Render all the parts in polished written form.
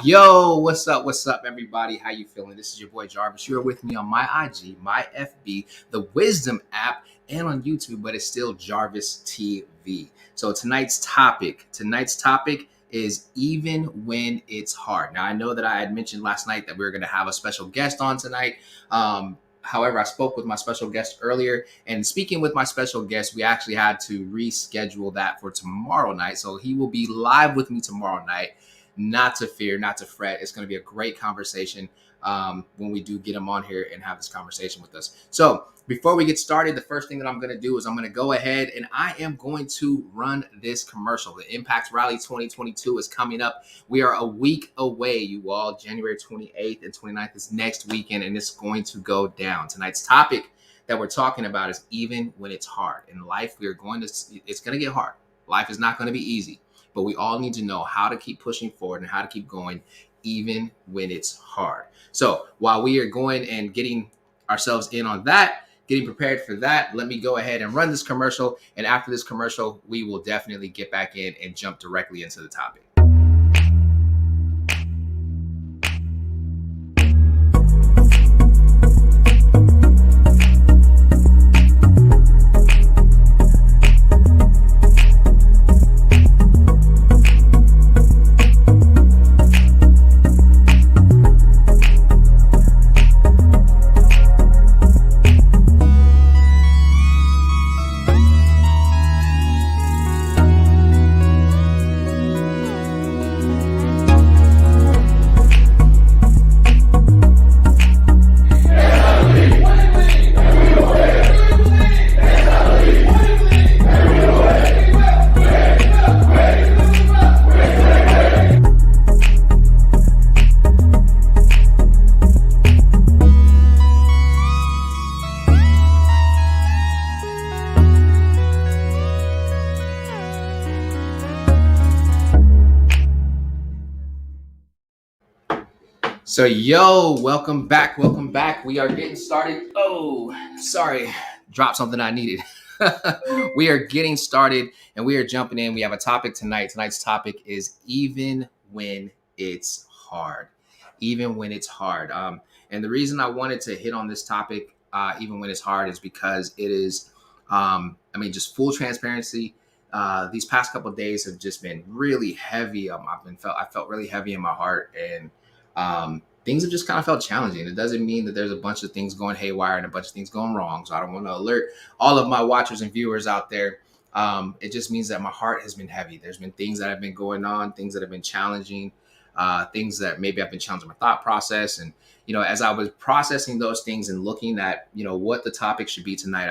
Yo, what's up? What's up, everybody? How you feeling? This is your boy Jarvis. You're with me on my IG, my FB, the Wisdom app, and on YouTube, but it's still Jarvis TV. So tonight's topic is even when it's hard. Now, I know that I had mentioned last night that we were going to have a special guest on tonight. However, I spoke with my special guest earlier, and speaking with my special guest, we actually had to reschedule that for tomorrow night. So he will be live with me tomorrow night. Not to fear, not to fret. It's going to be a great conversation when we do get him on here and have this conversation with us. So before we get started, the first thing that I'm going to do is I'm going to go ahead and I am going to run this commercial. The Impact Rally 2022 is coming up. We are a week away, you all. January 28th and 29th is next weekend, and it's going to go down. Tonight's topic that we're talking about is even when it's hard. In life, it's going to get hard. Life is not going to be easy. But we all need to know how to keep pushing forward and how to keep going even when it's hard. So while we are going and getting ourselves in on that, getting prepared for that, let me go ahead and run this commercial. And after this commercial, we will definitely get back in and jump directly into the topic. So, yo, welcome back. Welcome back. We are getting started. Oh, sorry. Dropped something I needed. We are getting started and we are jumping in. We have a topic tonight. Tonight's topic is even when it's hard. Even when it's hard. And the reason I wanted to hit on this topic, even when it's hard, is because it is, just full transparency. These past couple of days have just been really heavy. I felt really heavy in my heart, and things have just kind of felt challenging. It doesn't mean that there's a bunch of things going haywire and a bunch of things going wrong. So I don't want to alert all of my watchers and viewers out there. It just means that my heart has been heavy. There's been things that have been going on, things that have been challenging, things that maybe I've been challenging my thought process. And, as I was processing those things and looking at, what the topic should be tonight,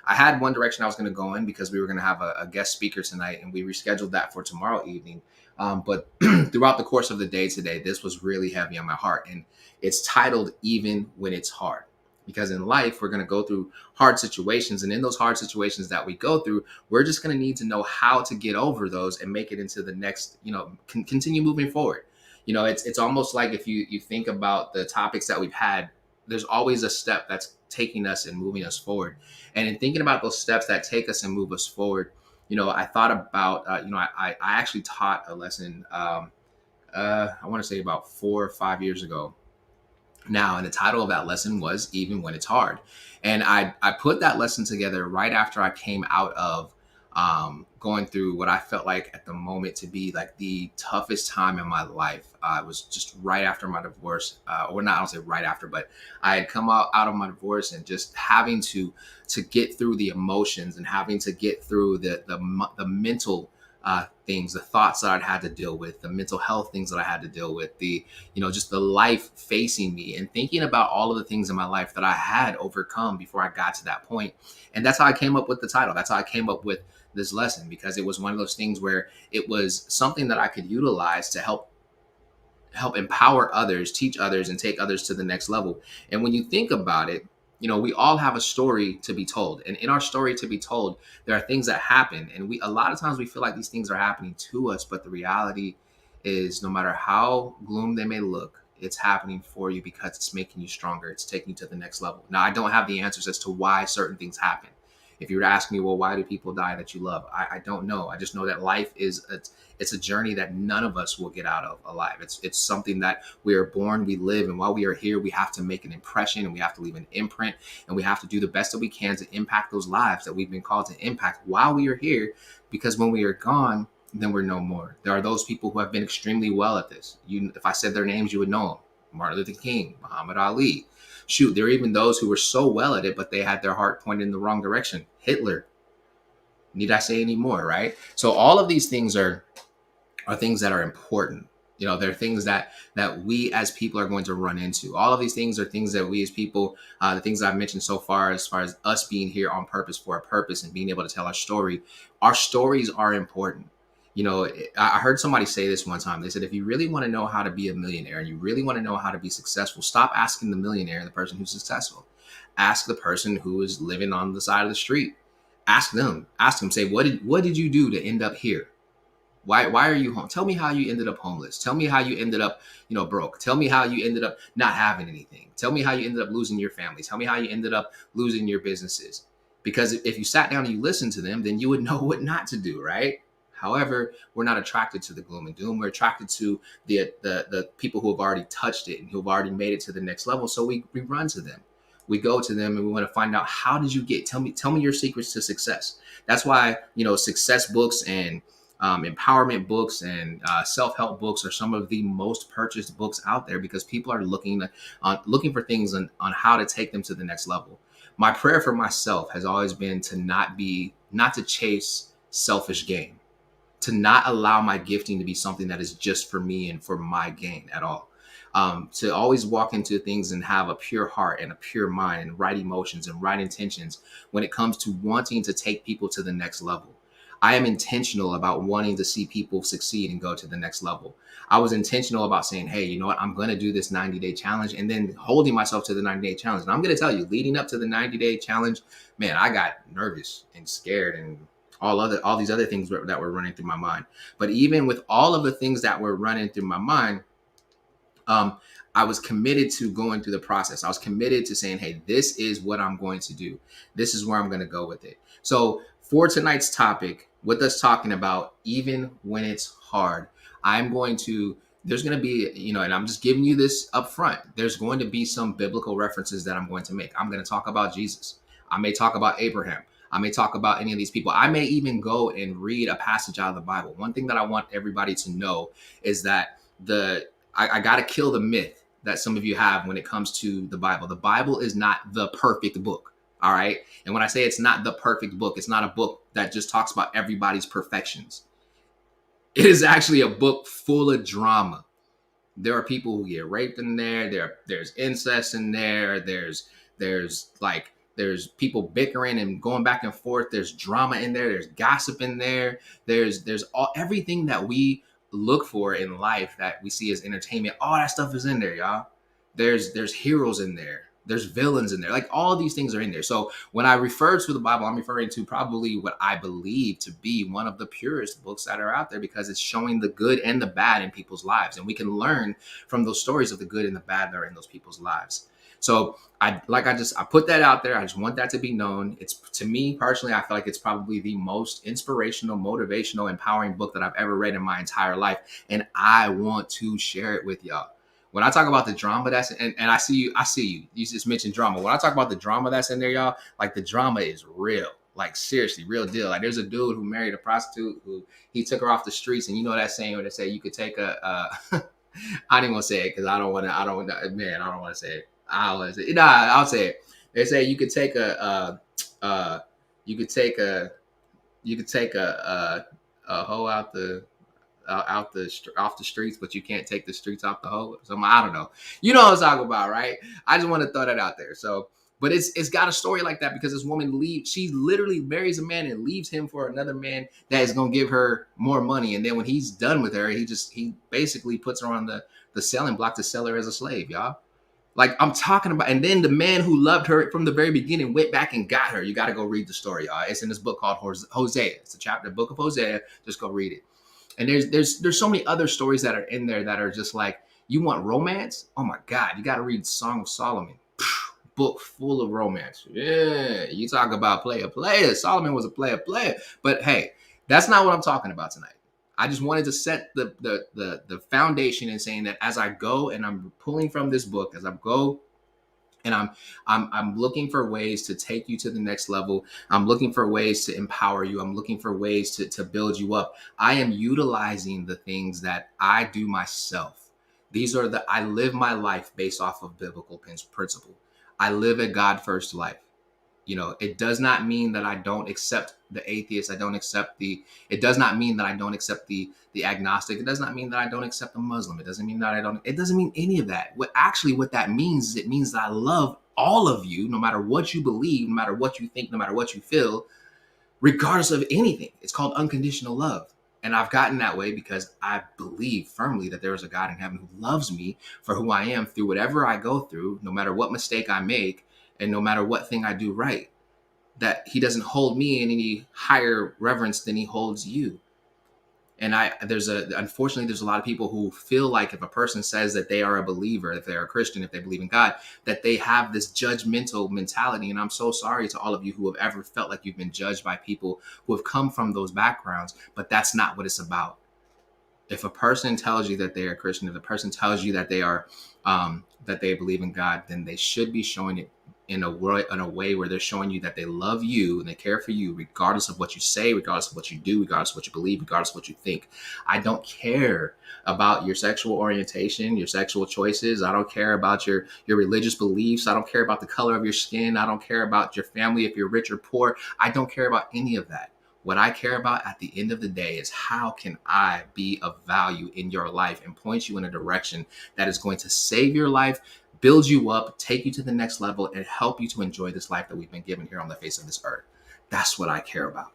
I had one direction I was going to go in because we were going to have a guest speaker tonight, and we rescheduled that for tomorrow evening. But throughout the course of the day today, this was really heavy on my heart. And it's titled Even When It's Hard. Because in life, we're going to go through hard situations. And in those hard situations that we go through, we're just going to need to know how to get over those and make it into the next, continue moving forward. It's almost like if you think about the topics that we've had, there's always a step that's taking us and moving us forward. And in thinking about those steps that take us and move us forward, I thought about, I actually taught a lesson, I want to say about 4 or 5 years ago now. And the title of that lesson was Even When It's Hard. And I put that lesson together right after I came out of going through what I felt like at the moment to be like the toughest time in my life. It was just right after my divorce, or not, I don't say right after, but I had come out of my divorce and just having to get through the emotions and having to get through the mental things, the thoughts that I'd had to deal with, the mental health things that I had to deal with, just the life facing me, and thinking about all of the things in my life that I had overcome before I got to that point. And that's how I came up with the title. That's how I came up with this lesson, because it was one of those things where it was something that I could utilize to help empower others, teach others, and take others to the next level. And when you think about it, we all have a story to be told. And in our story to be told, there are things that happen. And a lot of times we feel like these things are happening to us, but the reality is no matter how gloom they may look, it's happening for you because it's making you stronger. It's taking you to the next level. Now, I don't have the answers as to why certain things happen. If you were to ask me, well, why do people die that you love? I don't know. I just know that life it's a journey that none of us will get out of alive. It's something that we are born, we live, and while we are here, we have to make an impression and we have to leave an imprint and we have to do the best that we can to impact those lives that we've been called to impact while we are here, because when we are gone, then we're no more. There are those people who have been extremely well at this. If I said their names, you would know them. Martin Luther King, Muhammad Ali. Shoot, there are even those who were so well at it, but they had their heart pointed in the wrong direction. Hitler. Need I say any more, right? So all of these things are things that are important. They're things that we as people are going to run into. All of these things are things that we as people, the things I've mentioned so far, as far as us being here on purpose for a purpose and being able to tell our story. Our stories are important. I heard somebody say this one time. They said, if you really want to know how to be a millionaire and you really want to know how to be successful, stop asking the millionaire and the person who's successful. Ask the person who is living on the side of the street. Ask them, say, what did you do to end up here? Why are you home? Tell me how you ended up homeless. Tell me how you ended up, broke. Tell me how you ended up not having anything. Tell me how you ended up losing your family. Tell me how you ended up losing your businesses. Because if you sat down and you listened to them, then you would know what not to do, right? However, we're not attracted to the gloom and doom. We're attracted to the people who have already touched it and who have already made it to the next level. So we run to them. We go to them and we want to find out, how did you get? Tell me your secrets to success. That's why, success books and empowerment books and self-help books are some of the most purchased books out there, because people are looking for things on how to take them to the next level. My prayer for myself has always been to not to chase selfish gain, to not allow my gifting to be something that is just for me and for my gain at all. To always walk into things and have a pure heart and a pure mind and right emotions and right intentions when it comes to wanting to take people to the next level. I am intentional about wanting to see people succeed and go to the next level. I was intentional about saying, hey, you know what? I'm going to do this 90-day challenge, and then holding myself to the 90-day challenge. And I'm going to tell you, leading up to the 90-day challenge, man, I got nervous and scared and all these other things that were running through my mind. But even with all of the things that were running through my mind, I was committed to going through the process. I was committed to saying, hey, this is what I'm going to do. This is where I'm going to go with it. So for tonight's topic, with us talking about even when it's hard, there's going to be, and I'm just giving you this up front. There's going to be some biblical references that I'm going to make. I'm going to talk about Jesus. I may talk about Abraham. I may talk about any of these people. I may even go and read a passage out of the Bible. One thing that I want everybody to know is that I got to kill the myth that some of you have when it comes to the Bible. The Bible is not the perfect book. All right. And when I say it's not the perfect book, it's not a book that just talks about everybody's perfections. It is actually a book full of drama. There are people who get raped in there. There's incest in there. There's people bickering and going back and forth. There's drama in there. There's gossip in there. There's everything that we look for in life that we see as entertainment. All that stuff is in there, y'all. There's heroes in there. There's villains in there. Like, all of these things are in there. So when I refer to the Bible, I'm referring to probably what I believe to be one of the purest books that are out there, because it's showing the good and the bad in people's lives. And we can learn from those stories of the good and the bad that are in those people's lives. So I put that out there. I just want that to be known. It's, to me personally, I feel like it's probably the most inspirational, motivational, empowering book that I've ever read in my entire life. And I want to share it with y'all. When I talk about the drama that's and I see you. You just mentioned drama. When I talk about the drama that's in there, y'all, like, the drama is real. Like, seriously, real deal. Like, there's a dude who married a prostitute who he took her off the streets, and you know that saying where they say you could take I don't even want to say it because I don't want to say it. I'll say it. They say you could take a hoe off the streets, but you can't take the streets off the hoe. So I don't know. You know what I'm talking about, right? I just want to throw that out there. So, but it's got a story like that because this woman she literally marries a man and leaves him for another man that is going to give her more money. And then when he's done with her, he basically puts her on the selling block to sell her as a slave, y'all. Like, I'm talking about, and then the man who loved her from the very beginning went back and got her. You got to go read the story, y'all. It's in this book called Hosea. It's the book of Hosea. Just go read it. And there's so many other stories that are in there that are just like, you want romance? Oh my God, you got to read Song of Solomon. book full of romance. Yeah, you talk about player. Solomon was a player. But hey, that's not what I'm talking about tonight. I just wanted to set the foundation in saying that as I go and I'm pulling from this book, as I go and I'm looking for ways to take you to the next level. I'm looking for ways to empower you. I'm looking for ways to build you up. I am utilizing the things that I do myself. These are I live my life based off of biblical principle. I live a God first life. It does not mean that I don't accept the atheist. It does not mean that I don't accept the agnostic. It does not mean that I don't accept the Muslim. It doesn't mean it doesn't mean any of that. What that means is it means that I love all of you, no matter what you believe, no matter what you think, no matter what you feel, regardless of anything. It's called unconditional love. And I've gotten that way because I believe firmly that there is a God in heaven who loves me for who I am through whatever I go through, no matter what mistake I make, and no matter what thing I do right, that he doesn't hold me in any higher reverence than he holds you. And unfortunately, there's a lot of people who feel like if a person says that they are a believer, if they're a Christian, if they believe in God, that they have this judgmental mentality. And I'm so sorry to all of you who have ever felt like you've been judged by people who have come from those backgrounds, but that's not what it's about. If a person tells you that they are a Christian, if a person tells you that that they believe in God, then they should be showing it in a way where they're showing you that they love you and they care for you, regardless of what you say, regardless of what you do, regardless of what you believe, regardless of what you think. I don't care about your sexual orientation, your sexual choices. I don't care about your religious beliefs. I don't care about the color of your skin. I don't care about your family, if you're rich or poor. I don't care about any of that. What I care about at the end of the day is how can I be of value in your life and point you in a direction that is going to save your life, build you up, take you to the next level, and help you to enjoy this life that we've been given here on the face of this earth. That's what I care about.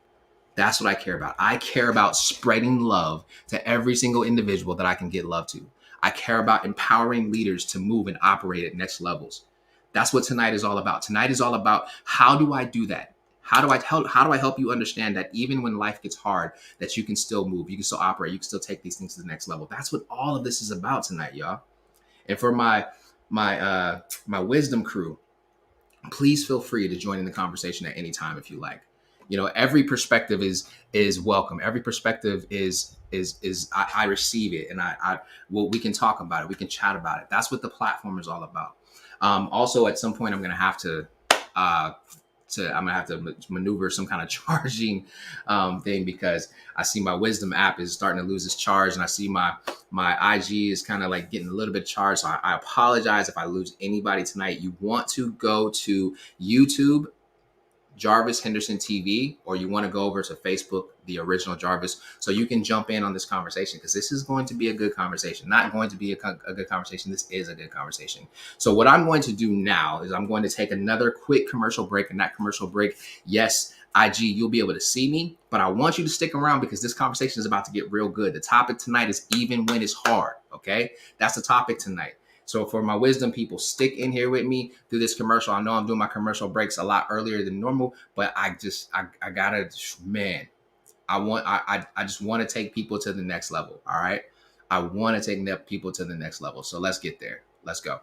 That's what I care about. I care about spreading love to every single individual that I can get love to. I care about empowering leaders to move and operate at next levels. That's what tonight is all about. Tonight is all about how do I do that? How do I help you understand that even when life gets hard, that you can still move, you can still operate, you can still take these things to the next level. That's what all of this is about tonight, y'all. And for my wisdom crew, please feel free to join in the conversation at any time if you like. Every perspective is welcome. Every perspective is I receive it, and we can talk about it. We can chat about it. That's what the platform is all about. Also, at some point, I'm gonna have to maneuver some kind of charging thing, because I see my Wisdom app is starting to lose its charge, and I see my IG is kind of like getting a little bit charged. So I apologize if I lose anybody tonight. You want to go to YouTube, Jarvis Henderson TV, or you want to go over to Facebook, The Original Jarvis, so you can jump in on this conversation, because this is going to be a good conversation. Not going to be a good conversation. This is a good conversation. So what I'm going to do now is I'm going to take another quick commercial break, and that commercial break, yes, IG, you'll be able to see me, but I want you to stick around because this conversation is about to get real good. The topic tonight is even when it's hard, okay? That's the topic tonight. So for my wisdom people, stick in here with me through this commercial. I know I'm doing my commercial breaks a lot earlier than normal, but I just want to take people to the next level. All right. I want to take people to the next level. So let's get there. Let's go.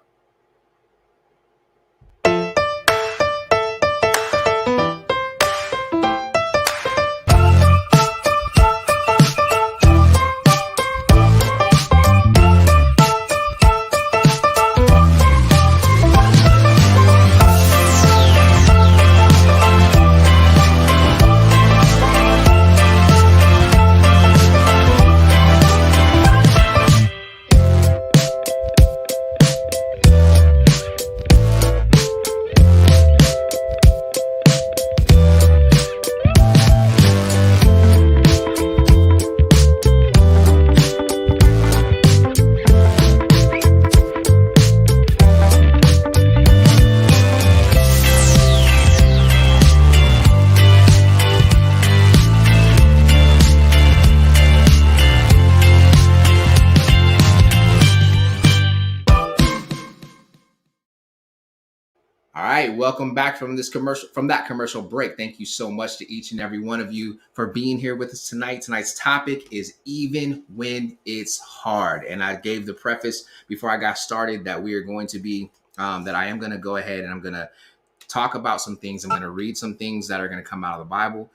Welcome back from that commercial break. Thank you so much to each and every one of you for being here with us tonight. Tonight's topic is even when it's hard. And I gave the preface before I got started that we are going to be that I am going to go ahead and I'm going to talk about some things. I'm going to read some things that are going to come out of the Bible.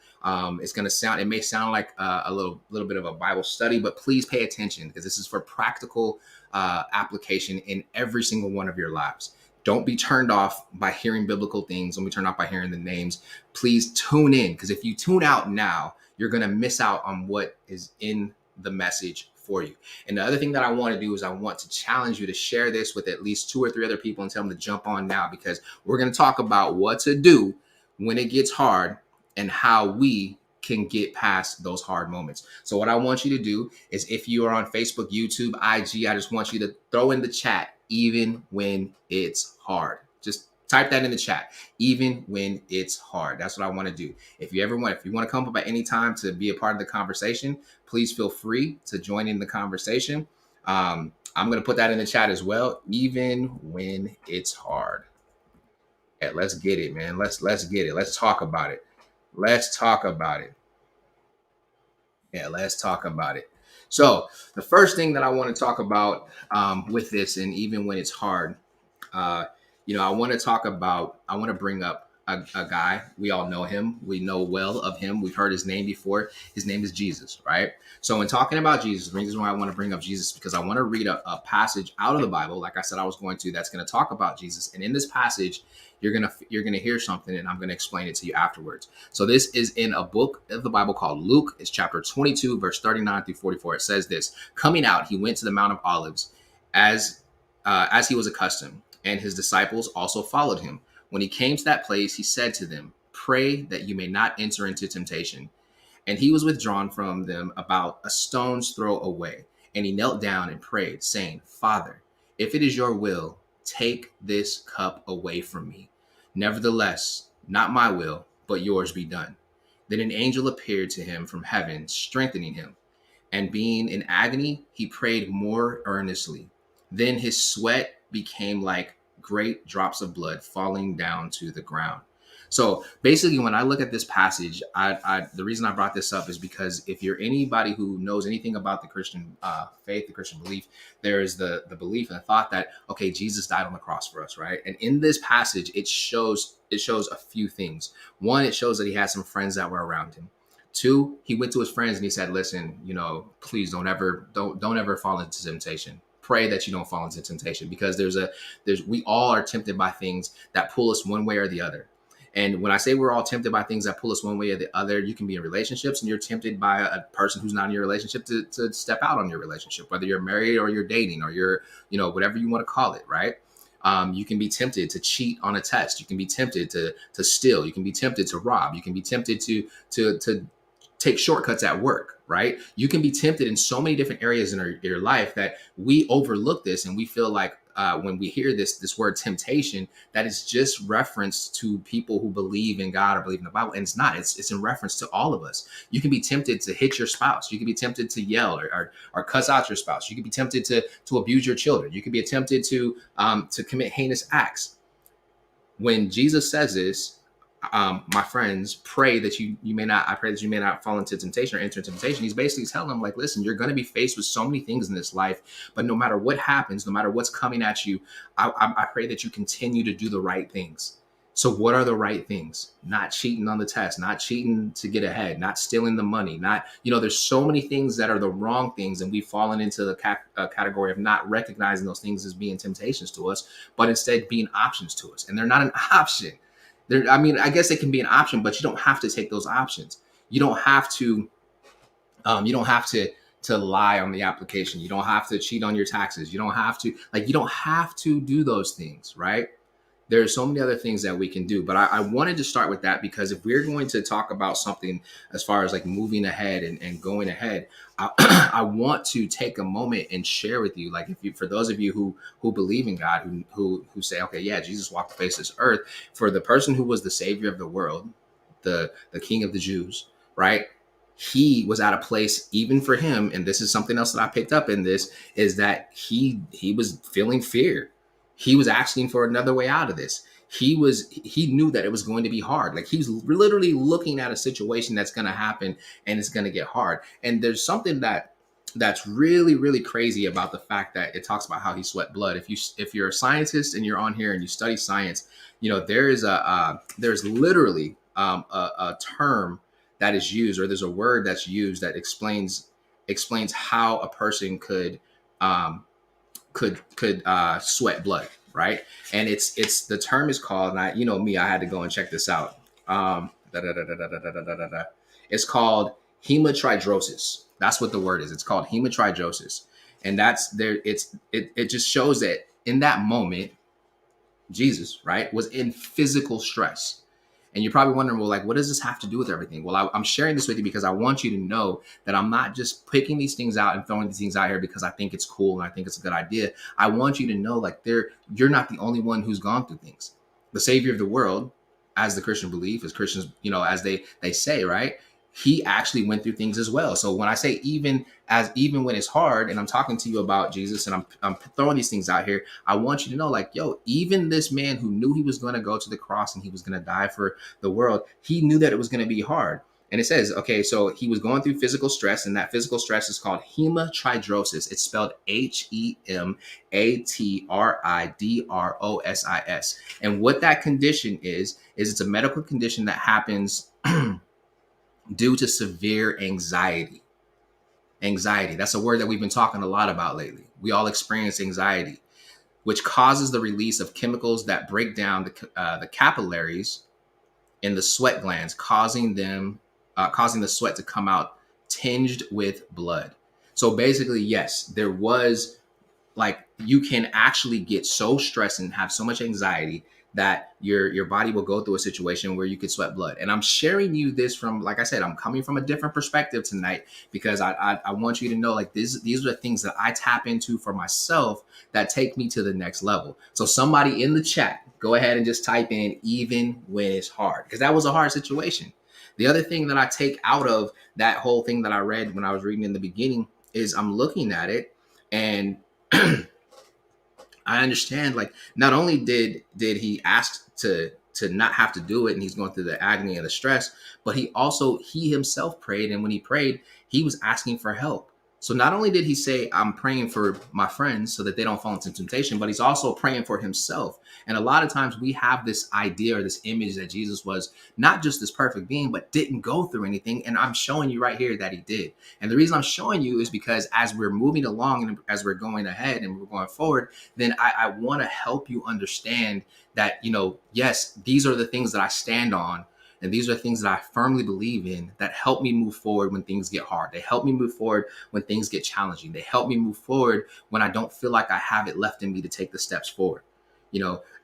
It's going to sound, it may sound like a little bit of a Bible study, but please pay attention because this is for practical application in every single one of your lives. Don't be turned off by hearing biblical things. Don't be turned off by hearing the names. Please tune in, because if you tune out now, you're going to miss out on what is in the message for you. And the other thing that I want to do is I want to challenge you to share this with at least 2 or 3 other people and tell them to jump on now, because we're going to talk about what to do when it gets hard and how we can get past those hard moments. So what I want you to do is, if you are on Facebook, YouTube, IG, I just want you to throw in the chat, even when it's hard. Just type that in the chat, even when it's hard. That's what I want to do. If you want to come up at any time to be a part of the conversation, please feel free to join in the conversation. I'm going to put that in the chat as well, even when it's hard. Yeah, let's get it, man. Let's get it. Let's talk about it. Let's talk about it. Yeah, let's talk about it. So the first thing that I want to talk about with this, and even when it's hard, uh, I want to talk about, I want to bring up a guy. We all know him. We know well of him. We've heard his name before. His name is Jesus, right? So when talking about Jesus, the reason why I want to bring up Jesus, because I want to read a passage out of the Bible, like I said I was going to, that's going to talk about Jesus. And in this passage, you're gonna hear something, and I'm gonna explain it to you afterwards. So this is in a book of the Bible called Luke. It's chapter 22, verse 39 through 44. It says this: Coming out, he went to the Mount of Olives as he was accustomed, and his disciples also followed him. When he came to that place, he said to them, "Pray that you may not enter into temptation." And he was withdrawn from them about a stone's throw away. And he knelt down and prayed, saying, "Father, if it is your will, take this cup away from me. Nevertheless, not my will, but yours be done." Then an angel appeared to him from heaven, strengthening him. And being in agony, he prayed more earnestly. Then his sweat became like great drops of blood falling down to the ground. So basically, when I look at this passage, the reason I brought this up is because if you're anybody who knows anything about the Christian faith, the Christian belief, there is the belief and the thought that, okay, Jesus died on the cross for us, right? And in this passage, it shows a few things. One, it shows that he had some friends that were around him. Two, he went to his friends and he said, "Listen, please don't ever fall into temptation. Pray that you don't fall into temptation, because we all are tempted by things that pull us one way or the other." And when I say we're all tempted by things that pull us one way or the other, you can be in relationships and you're tempted by a person who's not in your relationship to step out on your relationship, whether you're married or you're dating or you're, whatever you want to call it, right? You can be tempted to cheat on a test. You can be tempted to steal. You can be tempted to rob. You can be tempted to take shortcuts at work, right? You can be tempted in so many different areas in your life that we overlook this, and we feel like when we hear this word temptation, that is just reference to people who believe in God or believe in the Bible, and it's not. It's in reference to all of us. You can be tempted to hit your spouse. You can be tempted to yell or cuss out your spouse. You can be tempted to abuse your children. You can be tempted to commit heinous acts. When Jesus says this, my friends, pray that you may not. I pray that you may not fall into temptation or enter into temptation. He's basically telling them, like, listen, you're going to be faced with so many things in this life, but no matter what happens, no matter what's coming at you, I pray that you continue to do the right things. So what are the right things? Not cheating on the test, not cheating to get ahead, not stealing the money, not, there's so many things that are the wrong things. And we've fallen into the category of not recognizing those things as being temptations to us, but instead being options to us. And they're not an option. I guess it can be an option, but you don't have to take those options. You don't have to lie on the application. You don't have to cheat on your taxes. You don't have to do those things, right? There's so many other things that we can do, but I wanted to start with that because if we're going to talk about something as far as like moving ahead and going ahead, I want to take a moment and share with you, like, for those of you who believe in God, who say, okay, yeah, Jesus walked the face of this earth, for the person who was the savior of the world, the king of the Jews, right? He was at a place, even for him, and this is something else that I picked up in this, is that he was feeling fear. He was asking for another way out of this. He knew that it was going to be hard. Like, he's literally looking at a situation that's going to happen and it's going to get hard. And there's something that that's really really crazy about the fact that it talks about how he sweat blood. If you're a scientist and you're on here and you study science, there is there's literally a term that is used, or there's a word that's used that explains how a person um, could sweat blood, right? And it's the term is called, and me, I had to go and check this out. It's called hematidrosis. That's what the word is. It's called hematidrosis, and that's there. It just shows that in that moment, Jesus, right, was in physical stress. And you're probably wondering, well, like, what does this have to do with everything? Well, I'm sharing this with you because I want you to know that I'm not just picking these things out and throwing these things out here because I think it's cool and I think it's a good idea. I want you to know, like, you're not the only one who's gone through things. The Savior of the world, as the Christian belief, as Christians, as they say, right? He actually went through things as well. So when I say even when it's hard, and I'm talking to you about Jesus, and I'm throwing these things out here, I want you to know, like, yo, even this man who knew he was going to go to the cross and he was going to die for the world, he knew that it was going to be hard. And it says, okay, so he was going through physical stress, and that physical stress is called hematidrosis. It's spelled HEMATRIDROSIS. And what that condition is it's a medical condition that happens due to severe anxiety. Anxiety, that's a word that we've been talking a lot about lately. We all experience anxiety, which causes the release of chemicals that break down the capillaries in the sweat glands, causing the sweat to come out tinged with blood. So basically, yes, there was, like, you can actually get so stressed and have so much anxiety that your body will go through a situation where you could sweat blood. And I'm sharing you this from, like I said, I'm coming from a different perspective tonight because I want you to know, like, these are the things that I tap into for myself that take me to the next level. So somebody in the chat, go ahead and just type in even when it's hard, because that was a hard situation. The other thing that I take out of that whole thing that I read when I was reading in the beginning is I'm looking at it, and I understand, like, not only did he ask to not have to do it, and he's going through the agony and the stress, but he himself prayed, and when he prayed, he was asking for help. So not only did he say, I'm praying for my friends so that they don't fall into temptation, but he's also praying for himself. And a lot of times we have this idea or this image that Jesus was not just this perfect being, but didn't go through anything. And I'm showing you right here that he did. And the reason I'm showing you is because as we're moving along and as we're going ahead and we're going forward, then I want to help you understand that, yes, these are the things that I stand on. And these are things that I firmly believe in that help me move forward when things get hard. They help me move forward when things get challenging. They help me move forward when I don't feel like I have it left in me to take the steps forward.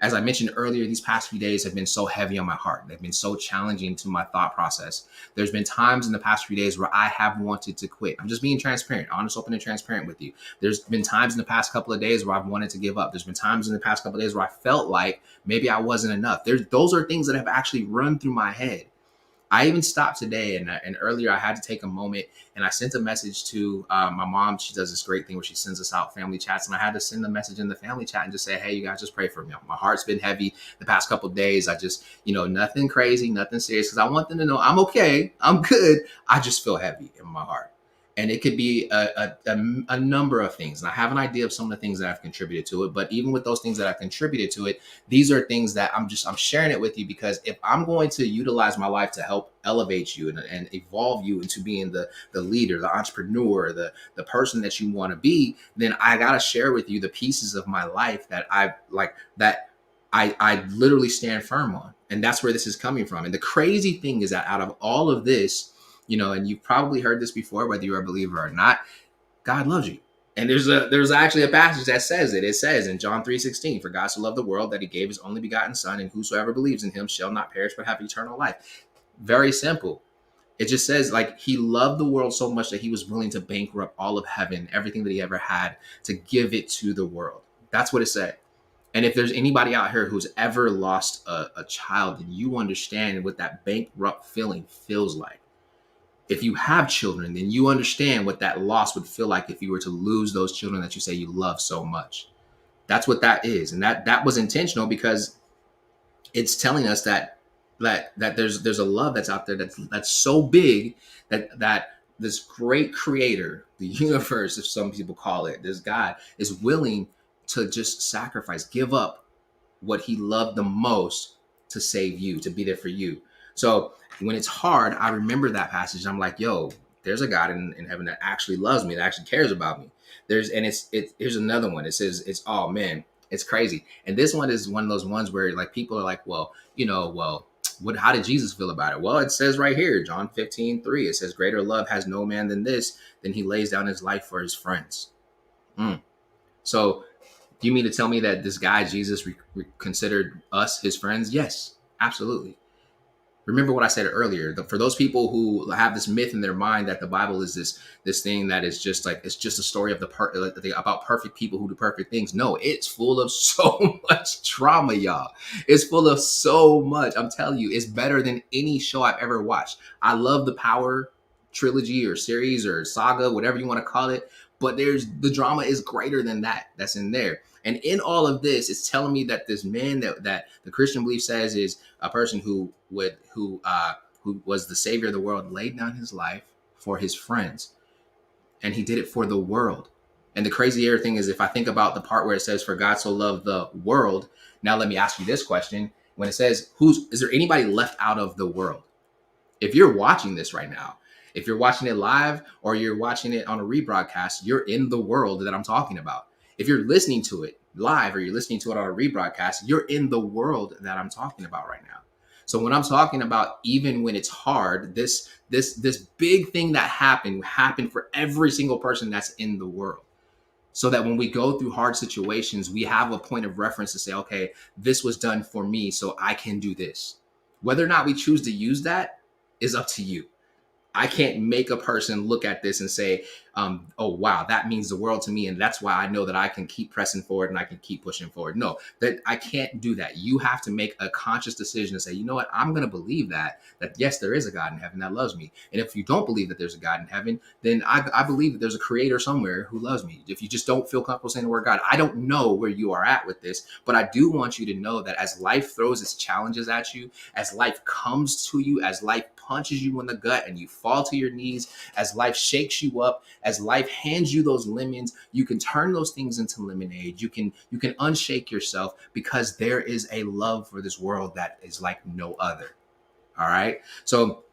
As I mentioned earlier, these past few days have been so heavy on my heart. They've been so challenging to my thought process. There's been times in the past few days where I have wanted to quit. I'm just being transparent, honest, open, and transparent with you. There's been times in the past couple of days where I've wanted to give up. There's been times in the past couple of days where I felt like maybe I wasn't enough. Those are things that have actually run through my head. I even stopped today, and earlier I had to take a moment, and I sent a message to my mom. She does this great thing where she sends us out family chats, and I had to send a message in the family chat and just say, hey, you guys, just pray for me. My heart's been heavy the past couple of days. I just, nothing crazy, nothing serious, because I want them to know I'm okay, I'm good. I just feel heavy in my heart. And it could be a number of things. And I have an idea of some of the things that I've contributed to it. But even with those things that I've contributed to it, these are things that I'm sharing it with you, because if I'm going to utilize my life to help elevate you and evolve you into being the leader, the entrepreneur, the person that you want to be, then I got to share with you the pieces of my life that I literally stand firm on. And that's where this is coming from. And the crazy thing is that out of all of this, and you've probably heard this before, whether you're a believer or not, God loves you. And there's actually a passage that says it. It says in John 3:16, for God so loved the world that he gave his only begotten son, and whosoever believes in him shall not perish but have eternal life. Very simple. It just says, like, he loved the world so much that he was willing to bankrupt all of heaven, everything that he ever had, to give it to the world. That's what it said. And if there's anybody out here who's ever lost a child, then you understand what that bankrupt feeling feels like. If you have children, then you understand what that loss would feel like if you were to lose those children that you say you love so much. That's what that is. And that was intentional, because it's telling us that there's a love that's out there that's so big that this great creator, the universe, if some people call it, this God is willing to just sacrifice, give up what he loved the most to save you, to be there for you. So when it's hard, I remember that passage. I'm like, yo, there's a God in heaven that actually loves me, that actually cares about me. Here's another one. It says, it's, oh man, it's crazy. And this one is one of those ones where like people are like, well, how did Jesus feel about it? Well, it says right here, John 15:3, it says, greater love has no man than this, than he lays down his life for his friends. So do you mean to tell me that this guy, Jesus, considered us his friends? Yes, absolutely. Remember what I said earlier. For those people who have this myth in their mind that the Bible is this thing that is just like, it's just a story of about perfect people who do perfect things. No, it's full of so much trauma, y'all. It's full of so much. I'm telling you, it's better than any show I've ever watched. I love the Power trilogy or series or saga, whatever you want to call it. But the drama is greater than that. That's in there. And in all of this, it's telling me that this man that the Christian belief says is a person who was the savior of the world, laid down his life for his friends, and he did it for the world. And the crazier thing is, if I think about the part where it says, "For God so loved the world," now let me ask you this question: when it says, is there anybody left out of the world? If you're watching this right now, if you're watching it live or you're watching it on a rebroadcast, you're in the world that I'm talking about. If you're listening to it live or you're listening to it on a rebroadcast, you're in the world that I'm talking about right now. So when I'm talking about even when it's hard, this big thing that happened for every single person that's in the world. So that when we go through hard situations, we have a point of reference to say, okay, this was done for me, so I can do this. Whether or not we choose to use that is up to you. I can't make a person look at this and say, oh, wow, that means the world to me. And that's why I know that I can keep pressing forward and I can keep pushing forward. No, that I can't do that. You have to make a conscious decision to say, you know what, I'm going to believe that yes, there is a God in heaven that loves me. And if you don't believe that there's a God in heaven, then I believe that there's a creator somewhere who loves me. If you just don't feel comfortable saying the word God, I don't know where you are at with this, but I do want you to know that as life throws its challenges at you, as life comes to you, as life punches you in the gut and you fall to your knees, as life shakes you up, as life hands you those lemons, you can turn those things into lemonade. You can unshake yourself, because there is a love for this world that is like no other. All right. So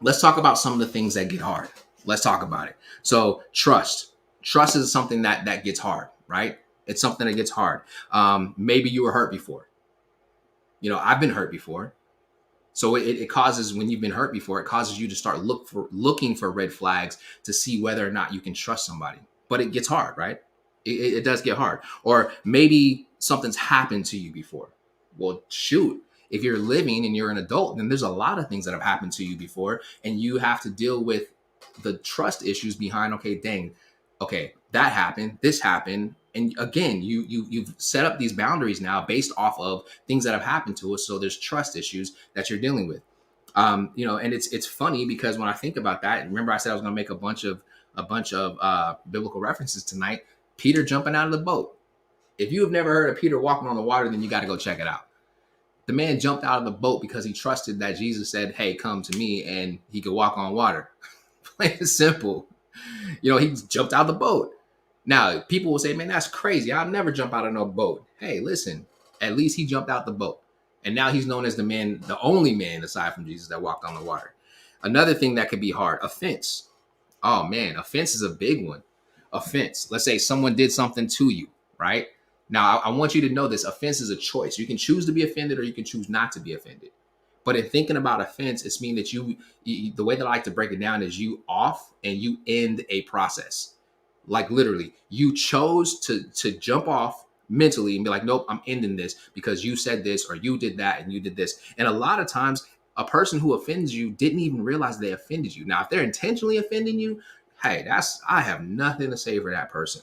let's talk about some of the things that get hard. Let's talk about it. So trust is something that gets hard, right? It's something that gets hard. Maybe you were hurt before. I've been hurt before. So it causes, when you've been hurt before, it causes you to start looking for red flags to see whether or not you can trust somebody. But it gets hard, right? It does get hard. Or maybe something's happened to you before. Well, shoot, if you're living and you're an adult, then there's a lot of things that have happened to you before, and you have to deal with the trust issues behind, okay, dang, okay, that happened, this happened. And again, you've set up these boundaries now based off of things that have happened to us. So there's trust issues that you're dealing with. And it's funny because when I think about that, and remember I said I was going to make a bunch of biblical references tonight. Peter jumping out of the boat. If you have never heard of Peter walking on the water, then you got to go check it out. The man jumped out of the boat because he trusted that Jesus said, "Hey, come to me," and he could walk on water. Plain and simple. He jumped out of the boat. Now, people will say, man, that's crazy. I'll never jump out of no boat. Hey, listen, at least he jumped out the boat. And now he's known as the only man aside from Jesus that walked on the water. Another thing that could be hard, offense. Oh, man, offense is a big one. Offense. Let's say someone did something to you, right? Now, I want you to know this. Offense is a choice. You can choose to be offended or you can choose not to be offended. But in thinking about offense, it's mean that you the way that I like to break it down is you off and you end a process. Like literally, you chose to jump off mentally and be like, nope, I'm ending this because you said this or you did that and you did this. And a lot of times, a person who offends you didn't even realize they offended you. Now, if they're intentionally offending you, hey, I have nothing to say for that person.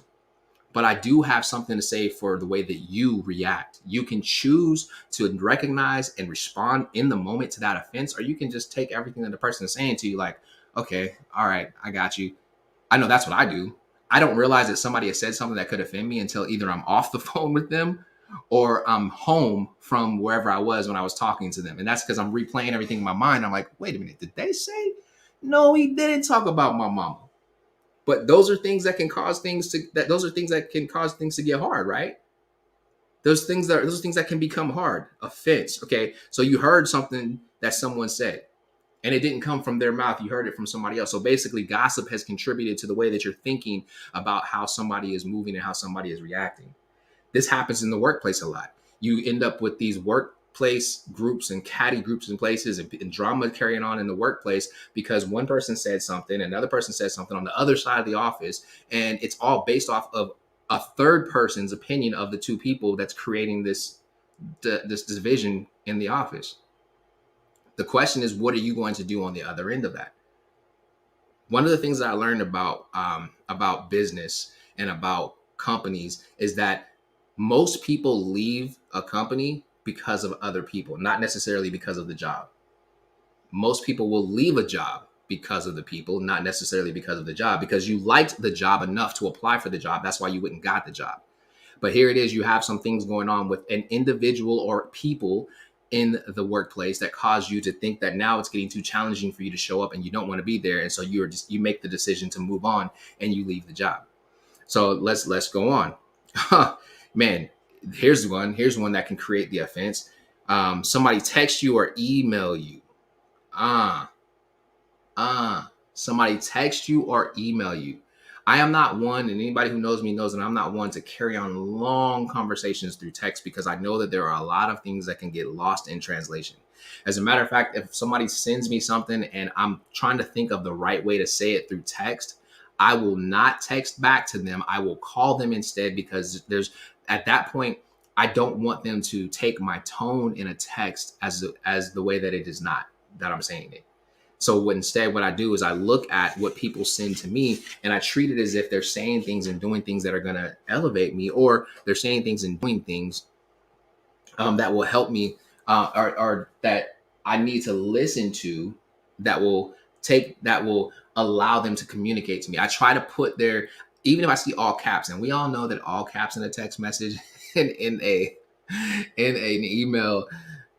But I do have something to say for the way that you react. You can choose to recognize and respond in the moment to that offense, or you can just take everything that the person is saying to you like, okay, all right, I got you. I know that's what I do. I don't realize that somebody has said something that could offend me until either I'm off the phone with them or I'm home from wherever I was when I was talking to them. And that's because I'm replaying everything in my mind. I'm like, wait a minute, did they say? No, he didn't talk about my mama. But those are things that can cause things to get hard, right? Those things that can become hard. Offense. Okay. So you heard something that someone said and it didn't come from their mouth. You heard it from somebody else. So basically, gossip has contributed to the way that you're thinking about how somebody is moving and how somebody is reacting. This happens in the workplace a lot. You end up with these workplace groups and catty groups and places and drama carrying on in the workplace because one person said something, another person said something on the other side of the office, and it's all based off of a third person's opinion of the two people that's creating this division in the office. The question is, what are you going to do on the other end of that? One of the things that I learned about business and about companies is that most people leave a company because of other people, not necessarily because of the job. Most people will leave a job because of the people, not necessarily because of the job, because you liked the job enough to apply for the job. That's why you wouldn't got the job. But here it is, you have some things going on with an individual or people in the workplace that cause you to think that now it's getting too challenging for you to show up and you don't want to be there. And so you make the decision to move on and you leave the job. So let's go on. Man, here's one that can create the offense. Somebody text you or email you. Uh, Somebody text you or email you. I am not one, and anybody who knows me knows that I'm not one to carry on long conversations through text because I know that there are a lot of things that can get lost in translation. As a matter of fact, if somebody sends me something and I'm trying to think of the right way to say it through text, I will not text back to them. I will call them instead because at that point, I don't want them to take my tone in a text as the way that it is not that I'm saying it. So what I do is I look at what people send to me and I treat it as if they're saying things and doing things that are going to elevate me, or they're saying things and doing things that will help me, or that I need to listen to, that will allow them to communicate to me. I try to put even if I see all caps, and we all know that all caps in a text message and in an email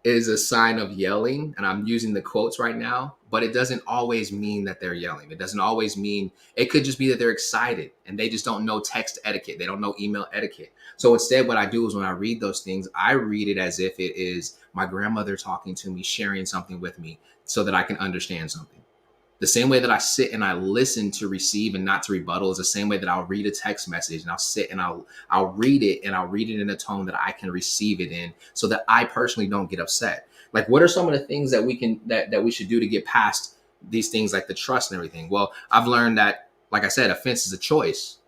is a sign of yelling, and I'm using the quotes right now, but it doesn't always mean that they're yelling. It doesn't always mean, it could just be that they're excited and they just don't know text etiquette. They don't know email etiquette. So instead, what I do is when I read those things, I read it as if it is my grandmother talking to me, sharing something with me so that I can understand something. The same way that I sit and I listen to receive and not to rebuttal is the same way that I'll read a text message and I'll sit and I'll read it, and I'll read it in a tone that I can receive it in so that I personally don't get upset. Like, what are some of the things that we should do to get past these things like the trust and everything? Well, I've learned that, like I said, offense is a choice.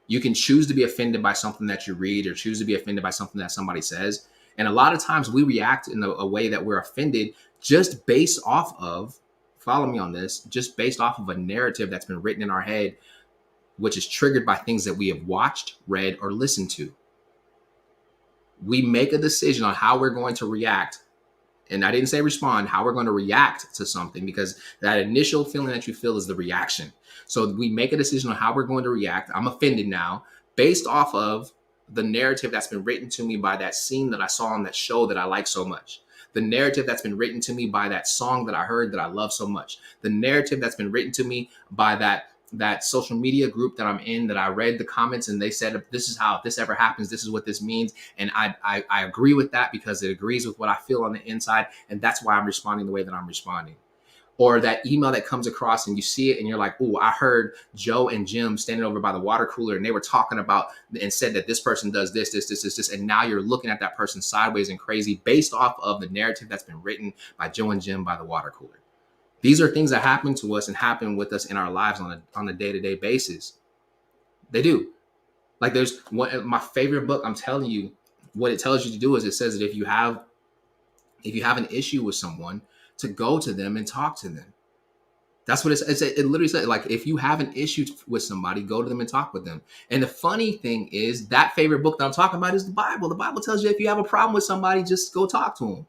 You can choose to be offended by something that you read or choose to be offended by something that somebody says. And a lot of times we react in a way that we're offended just based off of, follow me on this, just based off of a narrative that's been written in our head, which is triggered by things that we have watched, read, or listened to. We make a decision on how we're going to react. And I didn't say respond, how we're going to react to something, because that initial feeling that you feel is the reaction. So we make a decision on how we're going to react. I'm offended now based off of the narrative that's been written to me by that scene that I saw on that show that I like so much. The narrative that's been written to me by that song that I heard that I love so much. The narrative that's been written to me by that social media group that I'm in, that I read the comments and they said, if this ever happens, this is what this means. And I agree with that because it agrees with what I feel on the inside. And that's why I'm responding the way that I'm responding. Or that email that comes across and you see it and you're like, oh, I heard Joe and Jim standing over by the water cooler and they were talking about and said that this person does this. And now you're looking at that person sideways and crazy based off of the narrative that's been written by Joe and Jim by the water cooler. These are things that happen to us and happen with us in our lives on a day-to-day basis. They do. Like, there's one, my favorite book, I'm telling you, what it tells you to do is it says that if you have an issue with someone, to go to them and talk to them. That's what it literally said. Like, if you have an issue with somebody, go to them and talk with them. And the funny thing is, that favorite book that I'm talking about is the Bible. The Bible tells you if you have a problem with somebody, just go talk to them.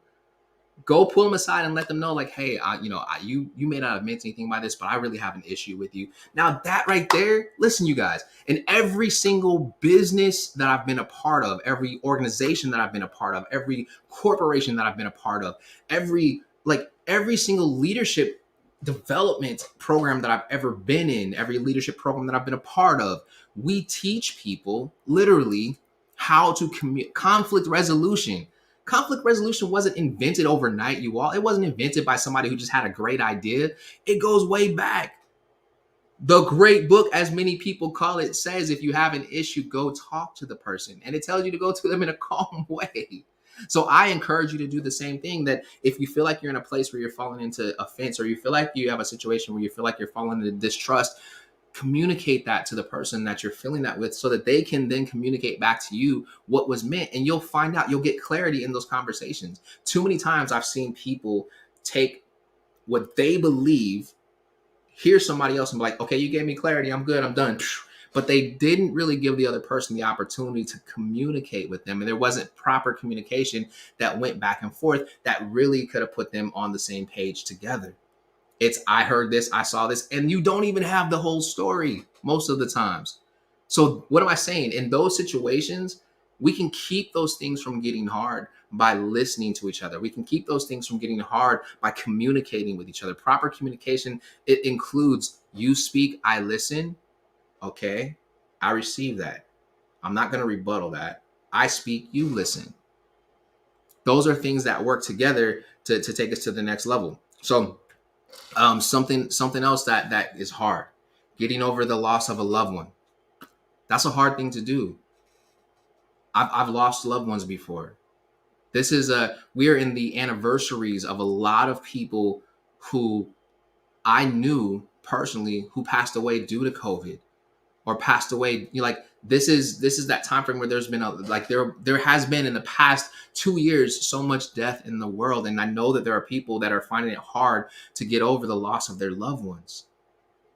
Go pull them aside and let them know, like, hey, you may not have meant anything by this, but I really have an issue with you. Now, that right there, listen, you guys, in every single business that I've been a part of, every organization that I've been a part of, every corporation that I've been a part of, every single leadership development program that I've ever been in, every leadership program that I've been a part of, we teach people literally how to conflict resolution. Conflict resolution wasn't invented overnight, you all. It wasn't invented by somebody who just had a great idea. It goes way back. The great book, as many people call it, says if you have an issue, go talk to the person. And it tells you to go to them in a calm way. So I encourage you to do the same thing. That if you feel like you're in a place where you're falling into offense, or you feel like you have a situation where you feel like you're falling into distrust, communicate that to the person that you're feeling that with, so that they can then communicate back to you what was meant. And you'll find out, you'll get clarity in those conversations. Too many times I've seen people take what they believe, hear somebody else and be like, okay, you gave me clarity, I'm good, I'm done. But they didn't really give the other person the opportunity to communicate with them. And there wasn't proper communication that went back and forth that really could have put them on the same page together. It's, I heard this, I saw this, and you don't even have the whole story most of the times. So what am I saying? In those situations, we can keep those things from getting hard by listening to each other. We can keep those things from getting hard by communicating with each other. Proper communication, it includes you speak, I listen. Okay, I receive that. I'm not going to rebuttal that. I speak, you listen. Those are things that work together to take us to the next level. So something else that is hard, getting over the loss of a loved one. That's a hard thing to do. I've lost loved ones before. We're in the anniversaries of a lot of people who I knew personally who passed away due to COVID, or passed away. Like this is that time frame where there's been there has been in the past 2 years so much death in the world, and I know that there are people that are finding it hard to get over the loss of their loved ones.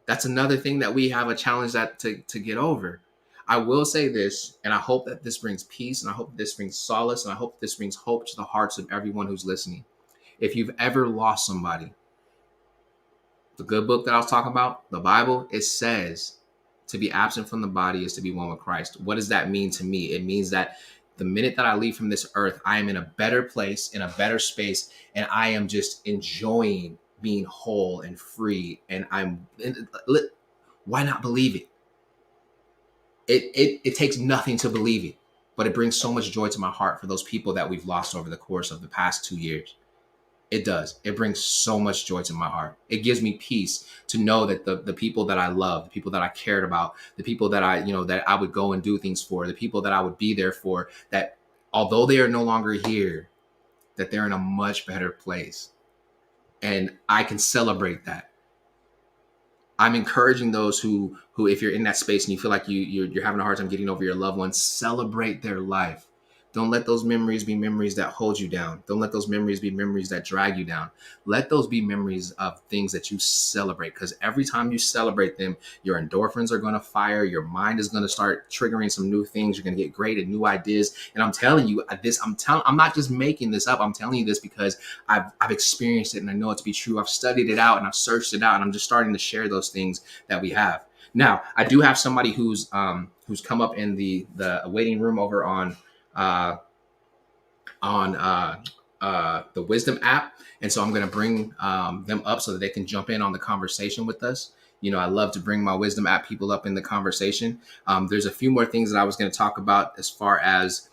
That's another thing that we have a challenge to get over. I will say this, and I hope that this brings peace, and I hope this brings solace, and I hope this brings hope to the hearts of everyone who's listening. If you've ever lost somebody, the good book that I was talking about, the Bible, it says to be absent from the body is to be one with Christ. What does that mean to me? It means that the minute that I leave from this earth, I am in a better place, in a better space, and I am just enjoying being whole and free. And why not believe it? It takes nothing to believe it, but it brings so much joy to my heart for those people that we've lost over the course of the past 2 years. It does. It brings so much joy to my heart. It gives me peace to know that the people that I love, the people that I cared about, the people that that I would go and do things for, the people that I would be there for, that although they are no longer here, that they're in a much better place. And I can celebrate that. I'm encouraging those who if you're in that space and you feel like you're having a hard time getting over your loved ones, celebrate their life. Don't let those memories be memories that hold you down. Don't let those memories be memories that drag you down. Let those be memories of things that you celebrate, because every time you celebrate them, your endorphins are going to fire. Your mind is going to start triggering some new things. You're going to get great at new ideas. And I'm telling you this, I'm not just making this up. I'm telling you this because I've experienced it and I know it to be true. I've studied it out and I've searched it out, and I'm just starting to share those things that we have. Now, I do have somebody who's come up in the waiting room over on the Wisdom app. And so I'm going to bring them up so that they can jump in on the conversation with us. I love to bring my Wisdom app people up in the conversation. There's a few more things that I was going to talk about as far as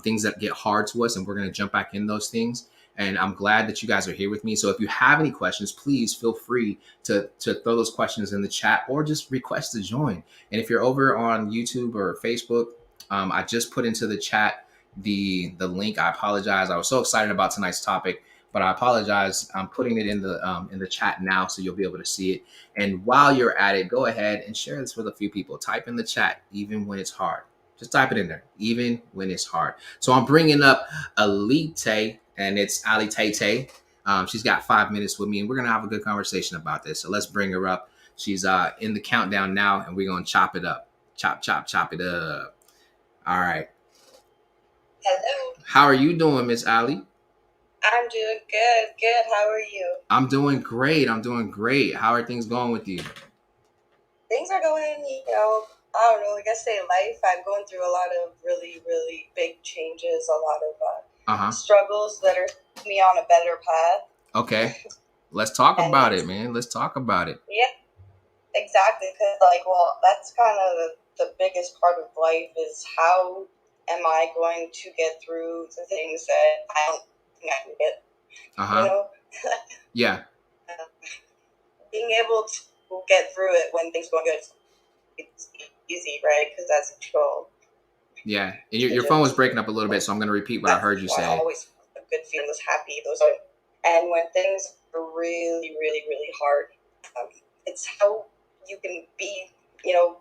things that get hard to us, and we're going to jump back in those things. And I'm glad that you guys are here with me. So if you have any questions, please feel free to throw those questions in the chat or just request to join. And if you're over on YouTube or Facebook, I just put into the chat the link. I apologize. I was so excited about tonight's topic, but I apologize. I'm putting it in the chat now, so you'll be able to see it. And while you're at it, go ahead and share this with a few people. Type in the chat, even when it's hard. Just type it in there, even when it's hard. So I'm bringing up Alite, and it's Ali Tay. She's got 5 minutes with me, and we're gonna have a good conversation about this. So let's bring her up. She's in the countdown now, and we're gonna chop it up. Chop it up. All right. Hello. How are you doing, Miss Ali? I'm doing good. Good. How are you? I'm doing great. How are things going with you? Things are going, I don't know, like I say, life. I'm going through a lot of really, really big changes, a lot of struggles that are me on a better path. Okay. Let's talk And about it's, it, man. Let's talk about it. yeah, exactly. Because, like, well, that's kind of the biggest part of life is how am I going to get through the things that I don't think I can get, you Uh-huh. know? Yeah. Being able to get through it when things go good, it's easy, right? Because that's the goal. Yeah. And To your phone was just, breaking up a little bit, so I'm gonna repeat what I that's heard you why I say. always a good feeling, was happy. Those are, and when things are really, really, really hard, it's how you can be, you know,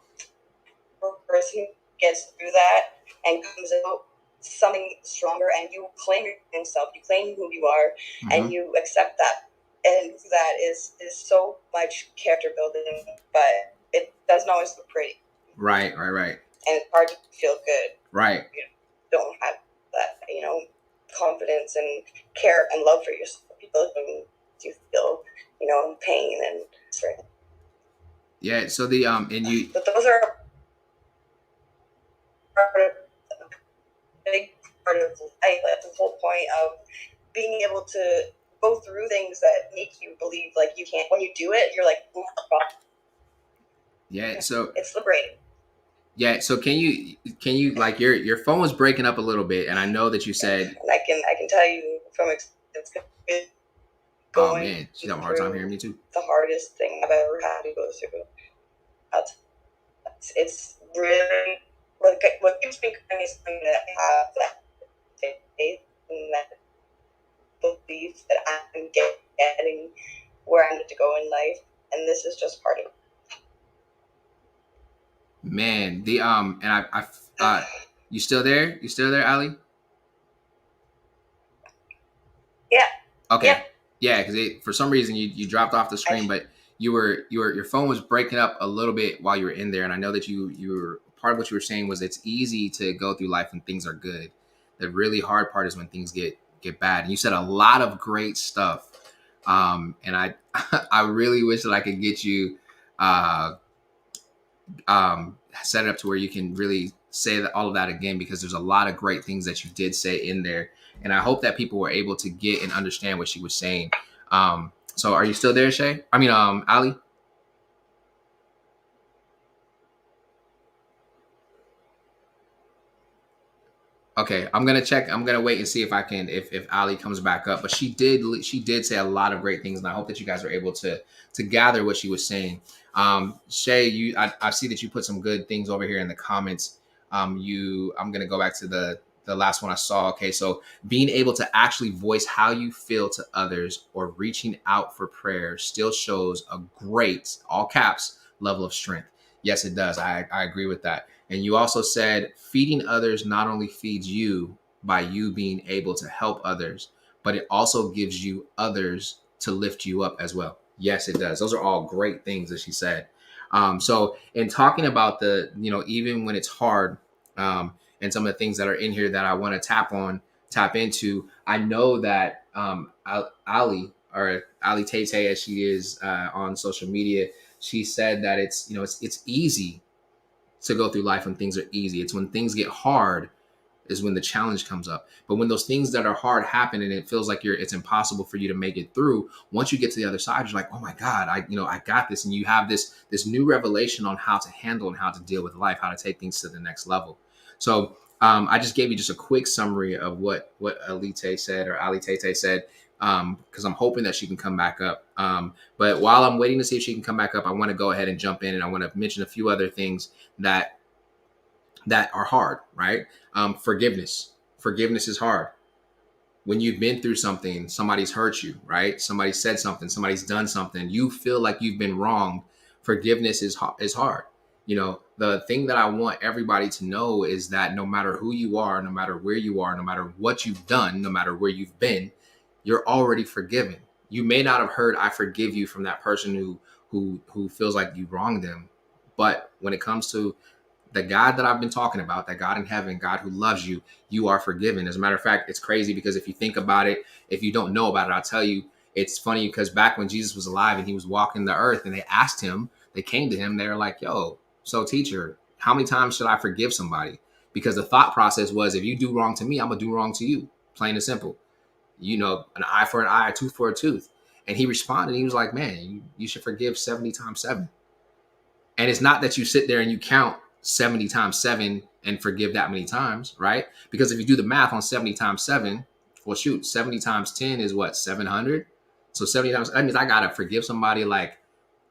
a person who gets through that and comes out something stronger, and you claim yourself, you claim who you are, Mm-hmm. and you accept that. And that is so much character building, but it doesn't always look pretty. Right. And it's hard to feel good. Right. You don't have that, confidence and care and love for yourself. People you feel, pain and strength. Yeah. So and you. But those are part of a big part of life. That's the whole point of being able to go through things that make you believe like you can't. When you do it, you're like, oh my God. Yeah. So It's liberating. yeah. So can you like your phone was breaking up a little bit, and I know that you said, And I can tell you from experience, oh going man, she's having a hard time hearing through me too. the hardest thing I've ever had to go through. It's really what keeps me going is that I have that faith and that belief that I'm getting where I need to go in life, and this is just part of it. Man, the and you still there? You still there, Ali? Yeah, yeah. Okay. Yeah, because for some reason you dropped off the screen, but your phone was breaking up a little bit while you were in there, and I know that you were part of what you were saying was it's easy to go through life when things are good. The really hard part is when things get bad. And you said a lot of great stuff, and I I really wish that I could get you uh, set it up to where you can really say that all of that again, because there's a lot of great things that you did say in there, and I hope that people were able to get and understand what she was saying. So are you still there, Shay? I mean, Ali? Okay, I'm gonna check. I'm gonna wait and see if I can if Ali comes back up. But she did say a lot of great things, and I hope that you guys were able to gather what she was saying. Shay, I see that you put some good things over here in the comments. I'm gonna go back to the last one I saw. Okay, so being able to actually voice how you feel to others or reaching out for prayer still shows a great, all caps, level of strength. Yes, it does. I agree with that. And you also said feeding others not only feeds you by you being able to help others, but it also gives you others to lift you up as well. Yes, it does. Those are all great things that she said. So, in talking about even when it's hard, and some of the things that are in here that I want to tap into, I know that Ali, or Ali Tay Tay, as she is on social media, she said that it's easy to go through life when things are easy. It's when things get hard is when the challenge comes up. But when those things that are hard happen and it feels like it's impossible for you to make it through, once you get to the other side, you're like, oh my God, I got this. And you have this new revelation on how to handle and how to deal with life, how to take things to the next level. So I just gave you just a quick summary of what Alite said, or Ali Tete said, because I'm hoping that she can come back up. But while I'm waiting to see if she can come back up, I want to go ahead and jump in, and I want to mention a few other things that are hard, right? Forgiveness. Forgiveness is hard. When you've been through something, somebody's hurt you, right? Somebody said something, somebody's done something. You feel like you've been wronged. Forgiveness is hard. The thing that I want everybody to know is that no matter who you are, no matter where you are, no matter what you've done, no matter where you've been, you're already forgiven. You may not have heard "I forgive you" from that person who feels like you wronged them, but when it comes to the God that I've been talking about, that God in heaven, God who loves you, you are forgiven. As a matter of fact, it's crazy because if you think about it, if you don't know about it, I'll tell you, it's funny because back when Jesus was alive and he was walking the earth and they came to him, they were like, yo, so teacher, how many times should I forgive somebody? Because the thought process was, if you do wrong to me, I'm going to do wrong to you. Plain and simple. An eye for an eye, a tooth for a tooth. And he responded, he was like, man, you should forgive 70 times 7. And it's not that you sit there and you count 70 times 7 and forgive that many times, right? Because if you do the math on 70 times 7, well, shoot, 70 times 10 is what, 700? So 70 times, that means I got to forgive somebody like,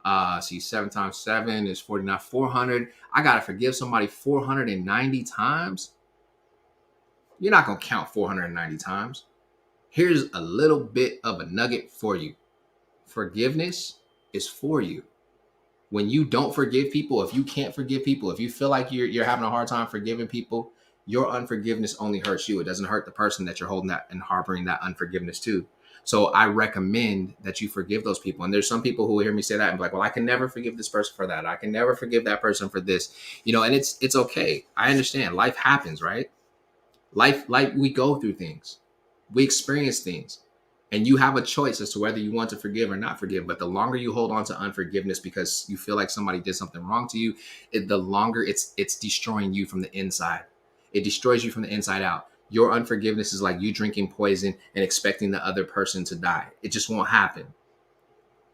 7 times 7 is 49, 400. I got to forgive somebody 490 times. You're not going to count 490 times. Here's a little bit of a nugget for you. Forgiveness is for you. When you don't forgive people, if you can't forgive people, if you feel like you're having a hard time forgiving people, your unforgiveness only hurts you. It doesn't hurt the person that you're holding that and harboring that unforgiveness to. So I recommend that you forgive those people. And there's some people who will hear me say that and be like, well, I can never forgive this person for that. I can never forgive that person for this. And it's okay. I understand. Life happens, right? Life, we go through things. We experience things. And you have a choice as to whether you want to forgive or not forgive. But the longer you hold on to unforgiveness because you feel like somebody did something wrong to you, the longer it's destroying you from the inside. It destroys you from the inside out. Your unforgiveness is like you drinking poison and expecting the other person to die. It just won't happen.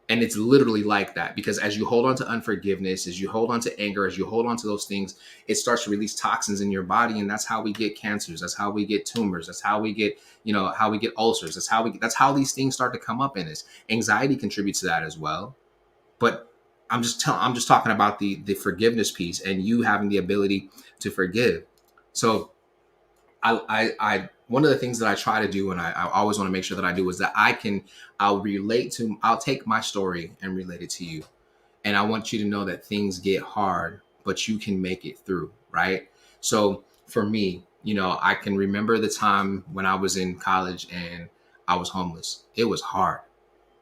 And it's literally like that, because as you hold on to unforgiveness, as you hold on to anger, as you hold on to those things, it starts to release toxins in your body. And that's how we get cancers. That's how we get tumors. That's how we get, how we get ulcers. That's how these things start to come up in us. Anxiety contributes to that as well. But I'm just talking about the forgiveness piece and you having the ability to forgive. So I one of the things that I try to do, and I always want to make sure that I do, is that I'll take my story and relate it to you. And I want you to know that things get hard, but you can make it through, right? So for me, I can remember the time when I was in college and I was homeless. It was hard.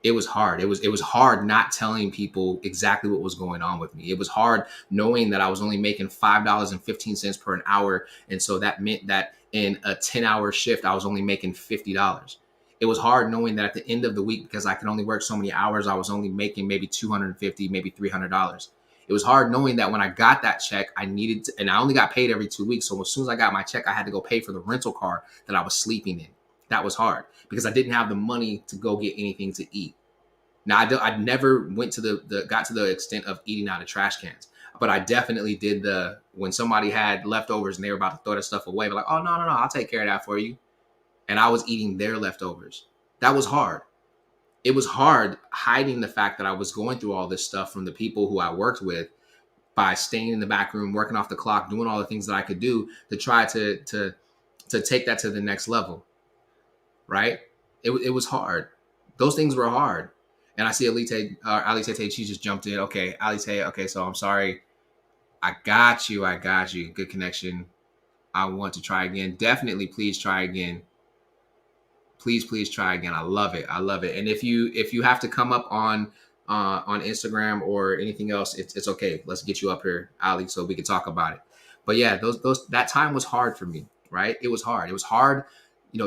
It was hard. It was hard not telling people exactly what was going on with me. It was hard knowing that I was only making $5.15 per an hour. And so that meant that in a 10-hour shift, I was only making $50. It was hard knowing that at the end of the week, because I could only work so many hours, I was only making maybe $250, maybe $300. It was hard knowing that when I got that check, and I only got paid every 2 weeks. So as soon as I got my check, I had to go pay for the rental car that I was sleeping in. That was hard because I didn't have the money to go get anything to eat. Now, I never went to got to the extent of eating out of trash cans, but I definitely did when somebody had leftovers and they were about to throw that stuff away, but like, oh, no, I'll take care of that for you. And I was eating their leftovers. That was hard. It was hard hiding the fact that I was going through all this stuff from the people who I worked with by staying in the back room, working off the clock, doing all the things that I could do to try to take that to the next level. Right? It was hard. Those things were hard. And I see Ali Tete, she just jumped in. Okay, Ali Tete, okay, so I'm sorry. I got you. Good connection. I want to try again. Definitely, please try again. Please try again. I love it. And if you have to come up on Instagram or anything else, it's okay. Let's get you up here, Ali, so we can talk about it. But yeah, that time was hard for me, right? It was hard. It was hard,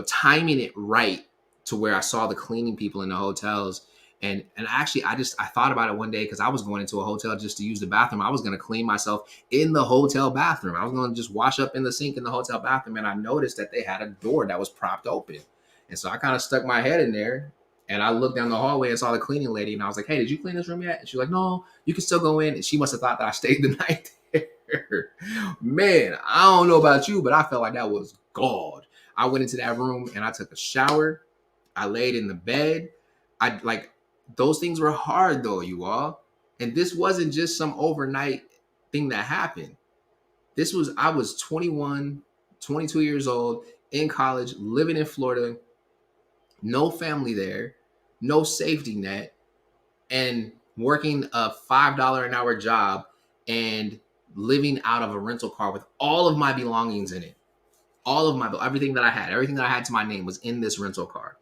timing it right to where I saw the cleaning people in the hotels. And actually, I thought about it one day because I was going into a hotel just to use the bathroom. I was going to clean myself in the hotel bathroom. I was going to just wash up in the sink in the hotel bathroom. And I noticed that they had a door that was propped open. And so I kind of stuck my head in there and I looked down the hallway and saw the cleaning lady. And I was like, hey, did you clean this room yet? And she was like, no, you can still go in. And she must have thought that I stayed the night there. Man, I don't know about you, but I felt like that was God. I went into that room and I took a shower. I laid in the bed. Those things were hard though, you all. And this wasn't just some overnight thing that happened. I was 21, 22 years old, in college, living in Florida, no family there, no safety net, and working a $5 an hour job and living out of a rental car with all of my belongings in it. Everything that I had to my name was in this rental car.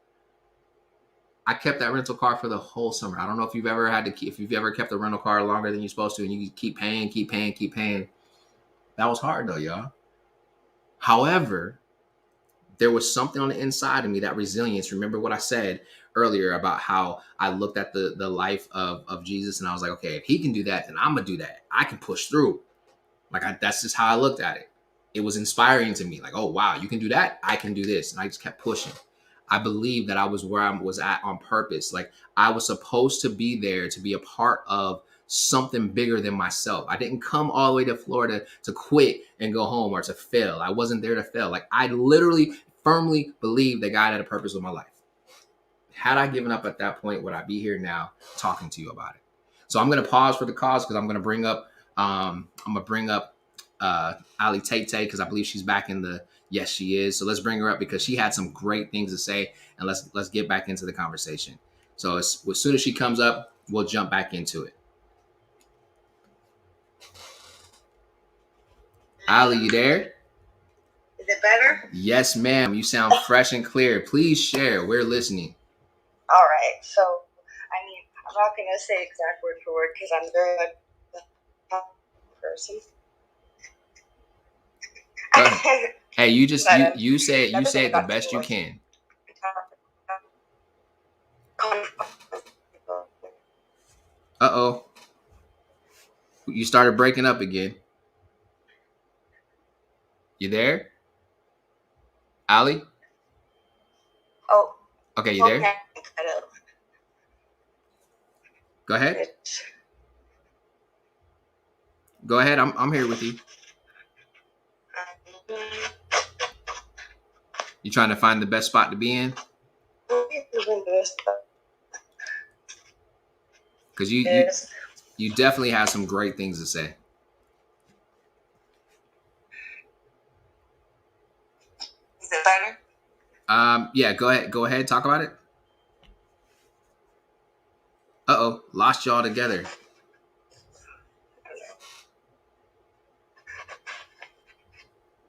I kept that rental car for the whole summer. I don't know if you've ever kept a rental car longer than you're supposed to and you keep paying. That was hard though, y'all. However, there was something on the inside of me, that resilience. Remember what I said earlier about how I looked at the life of Jesus and I was like, okay, if he can do that, then I'm going to do that. I can push through. That's just how I looked at it. It was inspiring to me. Like, oh, wow, you can do that. I can do this. And I just kept pushing. I believe that I was where I was at on purpose. Like I was supposed to be there to be a part of something bigger than myself. I didn't come all the way to Florida to quit and go home or to fail. I wasn't there to fail. Like I literally firmly believe that God had a purpose with my life. Had I given up at that point, would I be here now talking to you about it? So I'm gonna pause for the cause because I'm gonna bring up Ali Tate because I believe she's back in the yes she is. So let's bring her up because she had some great things to say and let's get back into the conversation. So as soon as she comes up, we'll jump back into it. Ali, you there? Is it better? Yes, ma'am. You sound fresh and clear. Please share. We're listening. All right. So, I mean, I'm not going to say exact word for word because I'm very much a person. Hey, you just you say it the best you can. Uh-oh. You started breaking up again. You there? Ali? Oh. Okay, you there? Go ahead. Go ahead. I'm here with you. You trying to find the best spot to be in? Because you definitely have some great things to say. Is it better? Yeah, go ahead, talk about it. Uh-oh, lost y'all together.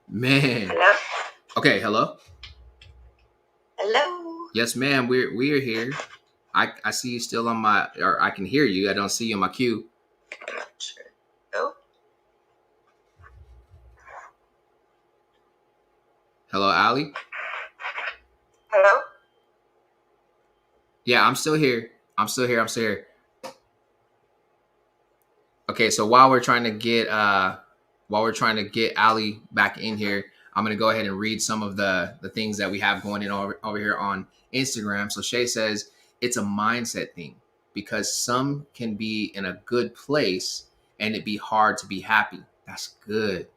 Man. Hello? Okay, hello? Hello? Yes, ma'am, we're here. I see you still on my, or I can hear you. I don't see you on my queue. I'm not sure. Oh? Hello, Ali? Hello? Yeah, I'm still here. Okay, so while we're trying to get Ali back in here, I'm gonna go ahead and read some of the things that we have going in over here on Instagram. So Shay says it's a mindset thing because some can be in a good place and it be hard to be happy. That's good.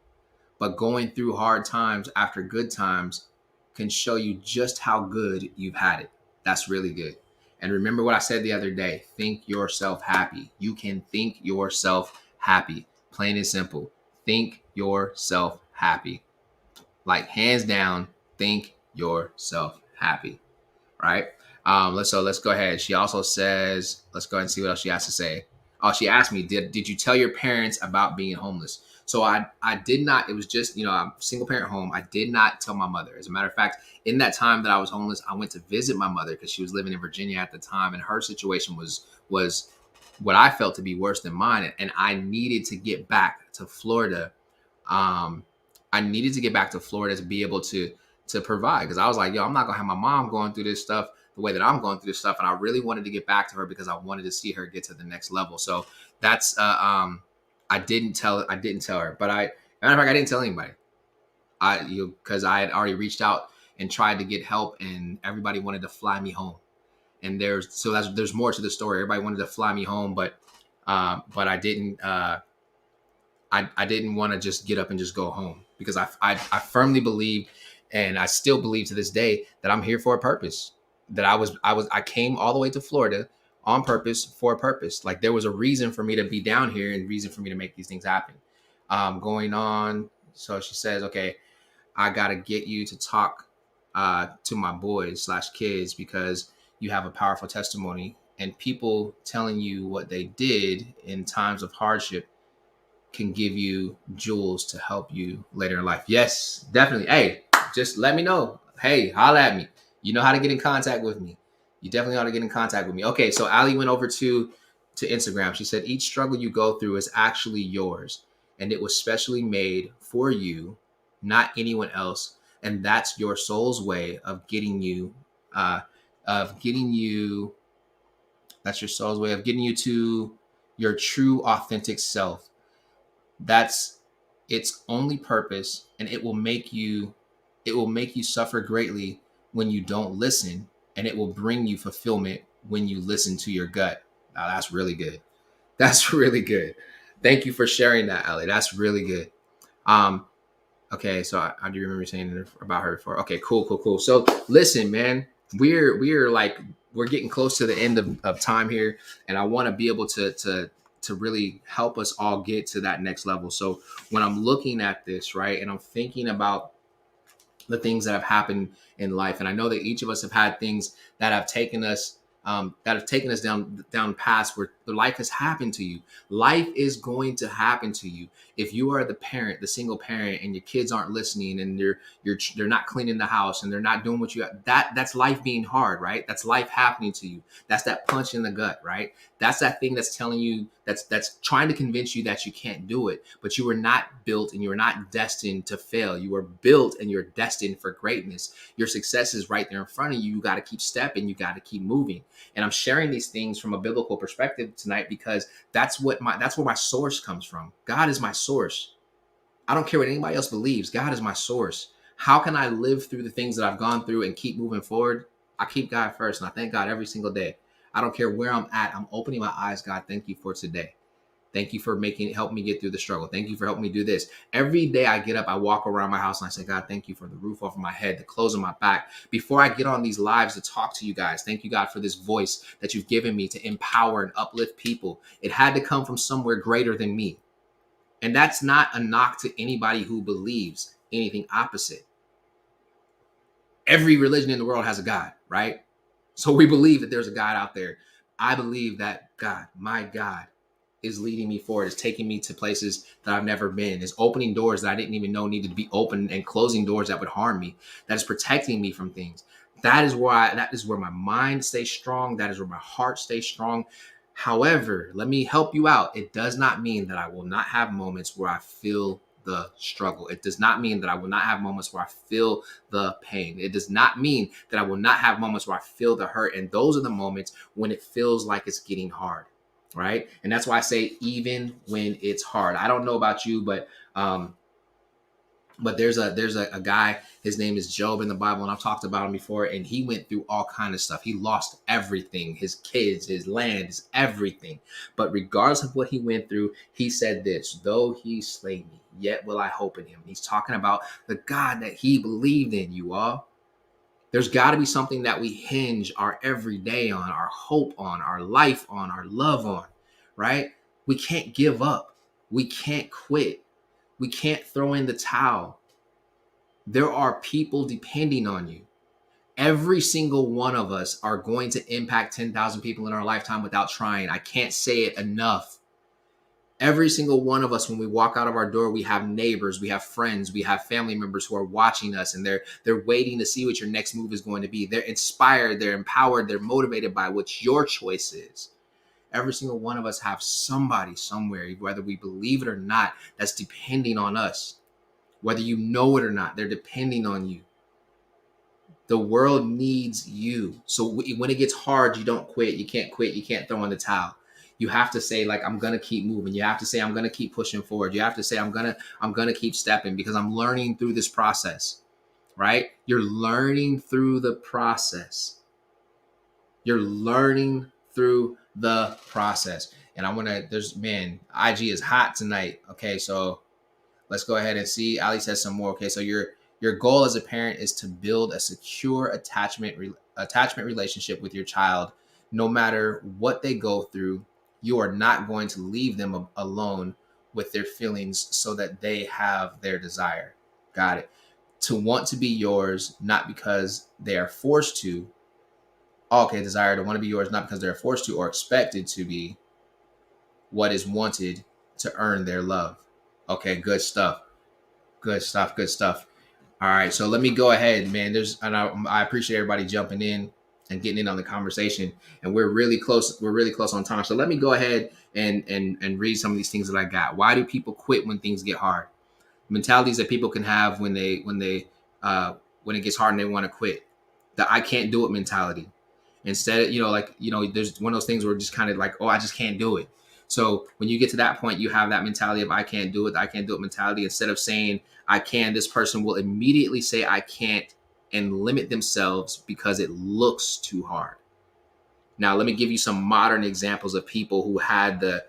But going through hard times after good times can show you just how good you've had it. That's really good. And remember what I said the other day, think yourself happy. You can think yourself happy. Plain and simple. Think yourself happy. Like hands down, think yourself happy. Right? Let's go ahead. She also says, let's go ahead and see what else she has to say. Oh, she asked me, did you tell your parents about being homeless? So I did not. It was just, I'm a single parent home. I did not tell my mother. As a matter of fact, in that time that I was homeless, I went to visit my mother because she was living in Virginia at the time, and her situation was what I felt to be worse than mine, and I needed to get back to Florida. I needed to get back to Florida to be able to provide because I was like, yo, I'm not gonna have my mom going through this stuff the way that I'm going through this stuff, and I really wanted to get back to her because I wanted to see her get to the next level. So that's I didn't tell her, but matter of fact, I didn't tell anybody. Because I had already reached out and tried to get help, and everybody wanted to fly me home. And there's more to the story. Everybody wanted to fly me home, but I didn't. I didn't want to just get up and just go home because I firmly believe, and I still believe to this day that I'm here for a purpose. That I came all the way to Florida on purpose for a purpose. Like there was a reason for me to be down here and reason for me to make these things happen. Going on. So she says, okay, I got to get you to talk to my boys / kids because you have a powerful testimony, and people telling you what they did in times of hardship can give you jewels to help you later in life. Yes, definitely. Hey, just let me know. Hey, holla at me. You know how to get in contact with me. You definitely ought to get in contact with me. Okay, so Ali went over to Instagram. She said, each struggle you go through is actually yours, and it was specially made for you, not anyone else. And that's your soul's way of getting you, that's your soul's way of getting you to your true, authentic self. That's its only purpose, and it will make you suffer greatly, when you don't listen, and it will bring you fulfillment when you listen to your gut. Now, that's really good. That's really good. Thank you for sharing that, Ali. That's really good. Um, okay, so I do remember saying about her before. Okay, cool, cool, cool. So listen, man, we're like we're getting close to the end of time here, and I want to be able to really help us all get to that next level. So when I'm looking at this, right, and I'm thinking about the things that have happened in life, and I know that each of us have had things that have taken us down paths where the life has happened to you. Life is going to happen to you if you are the parent, the single parent, and your kids aren't listening, and they're not cleaning the house, and they're not doing what you that's life being hard, right? That's life happening to you. That's that punch in the gut, right? That's that thing that's telling you, that's trying to convince you that you can't do it. But you were not built and you were not destined to fail. You were built and you're destined for greatness. Your success is right there in front of you. You got to keep stepping. You got to keep moving. And I'm sharing these things from a biblical perspective tonight because that's where my source comes from. God is my source. I don't care what anybody else believes. God is my source. How can I live through the things that I've gone through and keep moving forward? I keep God first, and I thank God every single day. I don't care where I'm at. I'm opening my eyes. God, thank you for today. Thank you for helping me get through the struggle. Thank you for helping me do this. Every day I get up, I walk around my house and I say, God, thank you for the roof over my head, the clothes on my back. Before I get on these lives to talk to you guys, thank you, God, for this voice that you've given me to empower and uplift people. It had to come from somewhere greater than me. And that's not a knock to anybody who believes anything opposite. Every religion in the world has a God, right? So we believe that there's a God out there. I believe that God, my God, is leading me forward, is taking me to places that I've never been, is opening doors that I didn't even know needed to be open, and closing doors that would harm me, that is protecting me from things. That is where my mind stays strong. That is where my heart stays strong. However, let me help you out. It does not mean that I will not have moments where I feel the struggle. It does not mean that I will not have moments where I feel the pain. It does not mean that I will not have moments where I feel the hurt. And those are the moments when it feels like it's getting hard. Right. And that's why I say, even when it's hard. I don't know about you, but there's a guy, his name is Job in the Bible, and I've talked about him before, and he went through all kind of stuff. He lost everything, his kids, his land, his everything. But regardless of what he went through, he said this: though he slay me, yet will I hope in him. He's talking about the God that he believed in, you all. There's got to be something that we hinge our everyday on, our hope on, our life on, our love on, right? We can't give up. We can't quit. We can't throw in the towel. There are people depending on you. Every single one of us are going to impact 10,000 people in our lifetime without trying. I can't say it enough. Every single one of us, when we walk out of our door, we have neighbors, we have friends, we have family members who are watching us, and they're waiting to see what your next move is going to be. They're inspired, they're empowered, they're motivated by what your choice is. Every single one of us have somebody somewhere, whether we believe it or not, that's depending on us. Whether you know it or not, they're depending on you. The world needs you. So when it gets hard, you don't quit. You can't quit. You can't throw in the towel. You have to say, like, I'm going to keep moving. You have to say, I'm going to keep pushing forward. You have to say, I'm going to keep stepping, because I'm learning through this process, right? You're learning through the process. You're learning through the process. And IG is hot tonight. Okay. So let's go ahead and see. Ali says some more. Okay. So your goal as a parent is to build a secure attachment relationship with your child. No matter what they go through, you are not going to leave them alone with their feelings so that they have their desire. Got it. To want to be yours, not because they are forced to. Okay, desire to want to be yours, not because they're forced to or expected to be. What is wanted to earn their love. Okay, good stuff. Good stuff. Good stuff. All right, so let me go ahead, man. I appreciate everybody jumping in and getting in on the conversation, and we're really close. We're really close on time. So let me go ahead and read some of these things that I got. Why do people quit when things get hard? Mentalities that people can have when it gets hard and they want to quit. The I can't do it mentality. Instead, there's one of those things where just kind of like, oh, I just can't do it. So when you get to that point, you have that mentality of I can't do it mentality. Instead of saying I can, this person will immediately say I can't and limit themselves because it looks too hard. Now, let me give you some modern examples of people who had the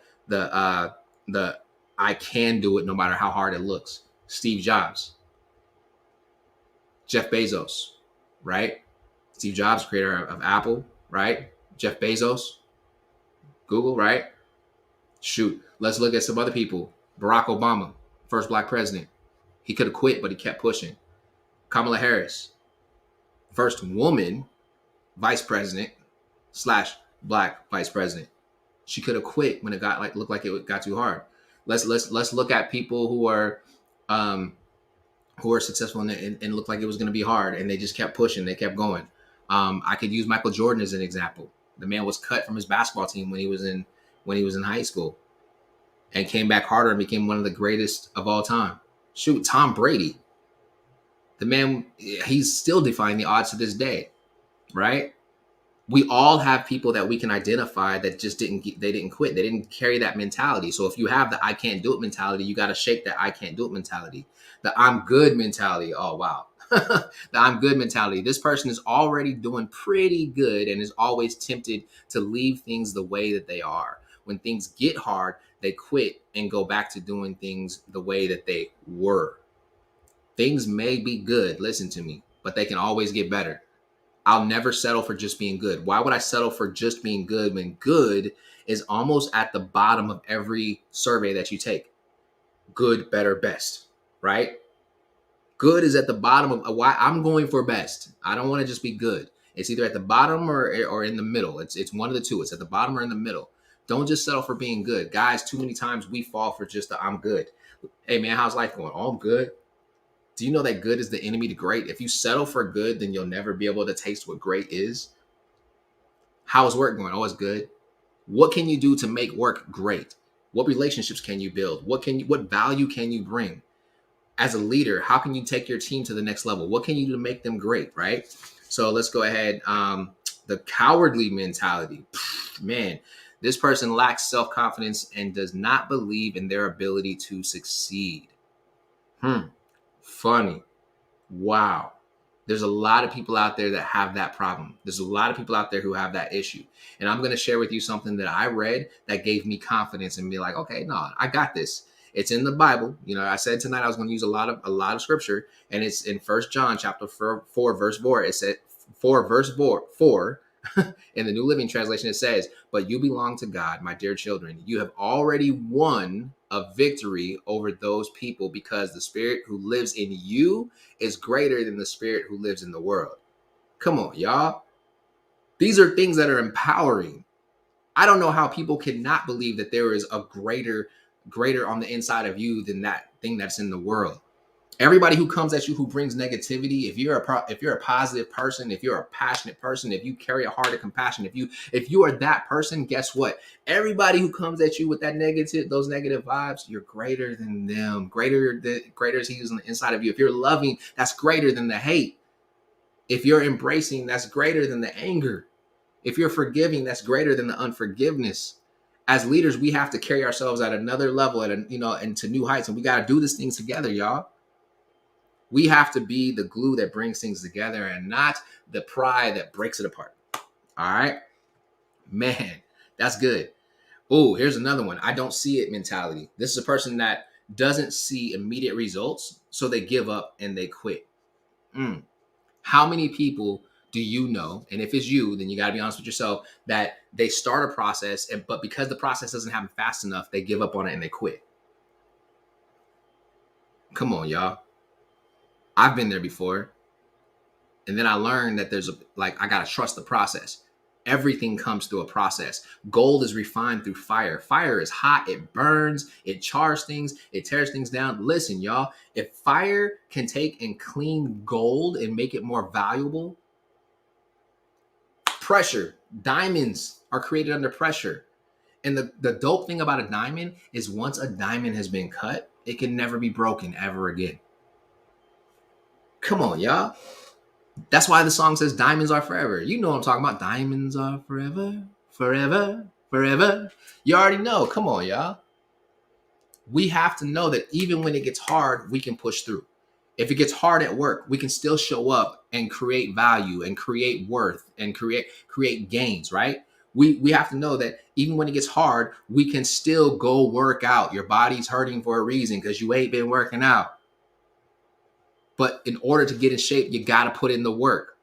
I can do it no matter how hard it looks. Steve Jobs, Jeff Bezos, right? Steve Jobs, creator of Apple, right? Jeff Bezos, Google, right? Shoot, let's look at some other people. Barack Obama, first black president. He could have quit, but he kept pushing. Kamala Harris, first woman vice president / black vice president. She could have quit when it looked like it got too hard. Let's look at people who are successful and looked like it was going to be hard, and they just kept pushing. They kept going. I could use Michael Jordan as an example. The man was cut from his basketball team when he was in high school, and came back harder and became one of the greatest of all time. Shoot, Tom Brady. The man, he's still defying the odds to this day, right? We all have people that we can identify that just didn't quit. They didn't carry that mentality. So if you have the I can't do it mentality, you got to shake that I can't do it mentality. The I'm good mentality. Oh, wow. The I'm good mentality. This person is already doing pretty good and is always tempted to leave things the way that they are. When things get hard, they quit and go back to doing things the way that they were. Things may be good, listen to me, but they can always get better. I'll never settle for just being good. Why would I settle for just being good when good is almost at the bottom of every survey that you take? Good, better, best, right? Good is at the bottom of why I'm going for best. I don't want to just be good. It's either at the bottom or in the middle. It's one of the two. It's at the bottom or in the middle. Don't just settle for being good. Guys, too many times we fall for just the I'm good. Hey, man, how's life going? Oh, I'm good. Do you know that good is the enemy to great? If you settle for good, then you'll never be able to taste what great is. How's work going? Oh, it's good. What can you do to make work great? What relationships can you build? What value can you bring? As a leader, how can you take your team to the next level? What can you do to make them great, right? So let's go ahead. The cowardly mentality. Man, this person lacks self-confidence and does not believe in their ability to succeed. Funny. Wow. There's a lot of people out there that have that problem. There's a lot of people out there who have that issue. And I'm going to share with you something that I read that gave me confidence and be like, okay, no, I got this. It's in the Bible. You know, I said tonight I was going to use a lot of scripture, and it's in 1 John chapter 4, verse 4. It said 4 verse 4 in the New Living Translation. It says, "But you belong to God, my dear children. You have already won a victory over those people because the spirit who lives in you is greater than the spirit who lives in the world." Come on, y'all. These are things that are empowering. I don't know how people cannot believe that there is a greater on the inside of you than that thing that's in the world. Everybody who comes at you who brings negativity, if you're a positive person, if you're a passionate person, if you carry a heart of compassion, if you are that person, guess what? Everybody who comes at you with those negative vibes, you're greater than them. Greater is he who's on the inside of you. If you're loving, that's greater than the hate. If you're embracing, that's greater than the anger. If you're forgiving, that's greater than the unforgiveness. As leaders, we have to carry ourselves at another level, and to new heights, and we got to do these things together, y'all. We have to be the glue that brings things together and not the pride that breaks it apart. All right, man, that's good. Oh, here's another one. I don't see it mentality. This is a person that doesn't see immediate results, so they give up and they quit. How many people do you know, and if it's you, then you got to be honest with yourself, that they start a process, but because the process doesn't happen fast enough, they give up on it and they quit? Come on, y'all. I've been there before. And then I learned that I got to trust the process. Everything comes through a process. Gold is refined through fire. Fire is hot. It burns. It chars things. It tears things down. Listen, y'all, if fire can take and clean gold and make it more valuable, pressure, diamonds are created under pressure. And the dope thing about a diamond is once a diamond has been cut, it can never be broken ever again. Come on, y'all. That's why the song says diamonds are forever. You know what I'm talking about. Diamonds are forever, forever, forever. You already know. Come on, y'all. We have to know that even when it gets hard, we can push through. If it gets hard at work, we can still show up and create value and create worth and create gains, right? We have to know that even when it gets hard, we can still go work out. Your body's hurting for a reason because you ain't been working out. But in order to get in shape, you got to put in the work.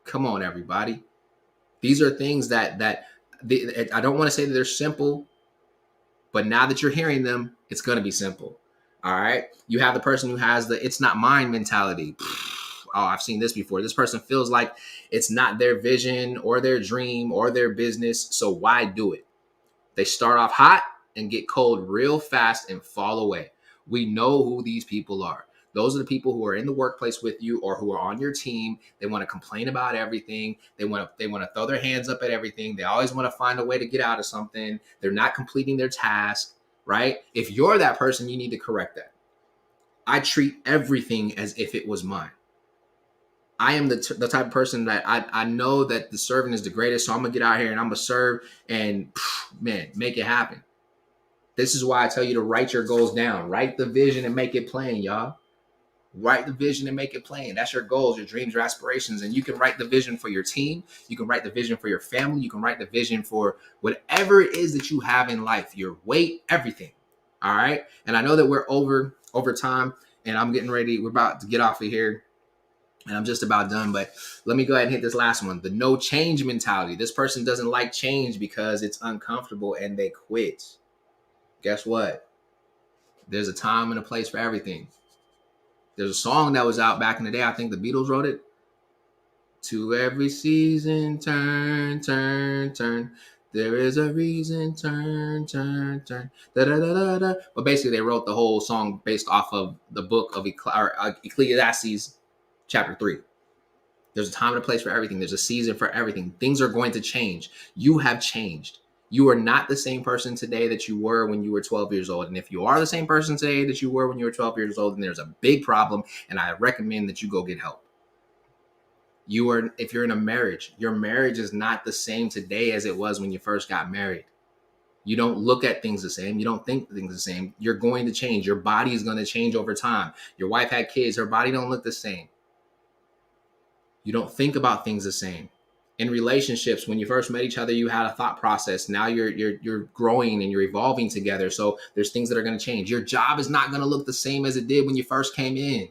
Come on, everybody. These are things that I don't want to say that they're simple, but now that you're hearing them, it's going to be simple. All right. You have the person who has the it's not mine mentality. Oh, I've seen this before. This person feels like it's not their vision or their dream or their business. So why do it? They start off hot and get cold real fast and fall away. We know who these people are. Those are the people who are in the workplace with you or who are on your team. They want to complain about everything. They want to throw their hands up at everything. They always want to find a way to get out of something. They're not completing their task, right? If you're that person, you need to correct that. I treat everything as if it was mine. I am the type of person that I know that the serving is the greatest. So I'm going to get out here and I'm going to serve and man, make it happen. This is why I tell you to write your goals down. Write the vision and make it plain, y'all. Write the vision and make it plain. That's your goals, your dreams, your aspirations. And you can write the vision for your team. You can write the vision for your family. You can write the vision for whatever it is that you have in life, your weight, everything. All right. And I know that we're over time and I'm getting ready. We're about to get off of here. And I'm just about done, but let me go ahead and hit this last one. The no change mentality. This person doesn't like change because it's uncomfortable and they quit. Guess what? There's a time and a place for everything. There's a song that was out back in the day. I think the Beatles wrote it. To every season, turn, turn, turn. There is a reason, turn, turn, turn. Da, da, da, da, da. But basically, they wrote the whole song based off of the book of Ecclesiastes chapter 3. There's a time and a place for everything. There's a season for everything. Things are going to change. You have changed. You are not the same person today that you were when you were 12 years old. And if you are the same person today that you were when you were 12 years old, then there's a big problem. And I recommend that you go get help. If you're in a marriage, your marriage is not the same today as it was when you first got married. You don't look at things the same. You don't think things the same. You're going to change. Your body is going to change over time. Your wife had kids. Her body don't look the same. You don't think about things the same. In relationships, when you first met each other, you had a thought process. Now you're growing and you're evolving together. So there's things that are going to change. Your job is not going to look the same as it did when you first came in.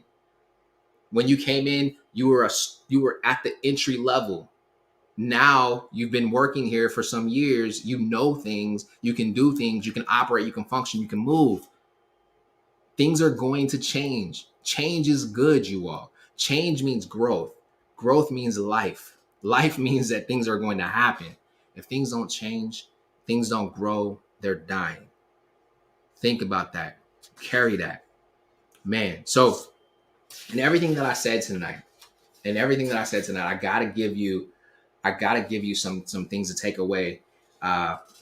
When you came in, you were at the entry level. Now you've been working here for some years. You know things. You can do things. You can operate. You can function. You can move. Things are going to change. Change is good, you all. Change means growth. Growth means life. Life means that things are going to happen. If things don't change, things don't grow, they're dying. Think about that. Carry that. Man, so in everything that I said tonight, I gotta give you some things to take away.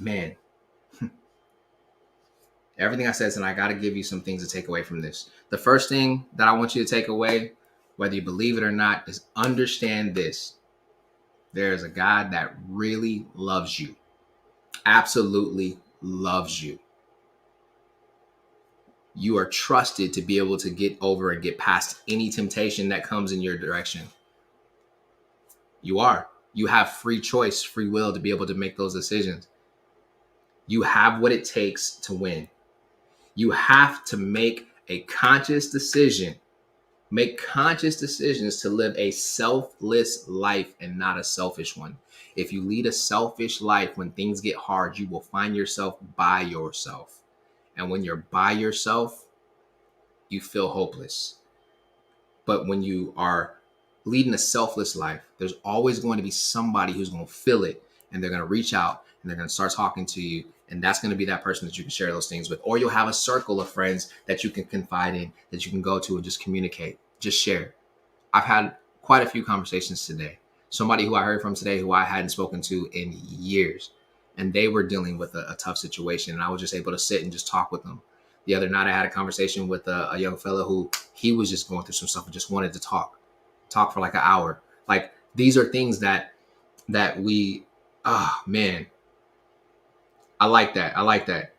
Man, everything I said tonight, I gotta give you some things to take away from this. The first thing that I want you to take away, whether you believe it or not, is understand this. There is a God that really loves you. Absolutely loves you. You are trusted to be able to get over and get past any temptation that comes in your direction. You are. You have free choice, free will to be able to make those decisions. You have what it takes to win. You have to make a conscious decision. Make conscious decisions to live a selfless life and not a selfish one. If you lead a selfish life, when things get hard, you will find yourself by yourself. And when you're by yourself, you feel hopeless. But when you are leading a selfless life, there's always going to be somebody who's going to feel it and they're going to reach out and they're going to start talking to you. And that's going to be that person that you can share those things with. Or you'll have a circle of friends that you can confide in, that you can go to and just communicate, just share. I've had quite a few conversations today. Somebody who I heard from today who I hadn't spoken to in years. And they were dealing with a tough situation. And I was just able to sit and just talk with them. The other night I had a conversation with a young fella who he was just going through some stuff and just wanted to talk for like an hour. Like these are things that we, man, I like that.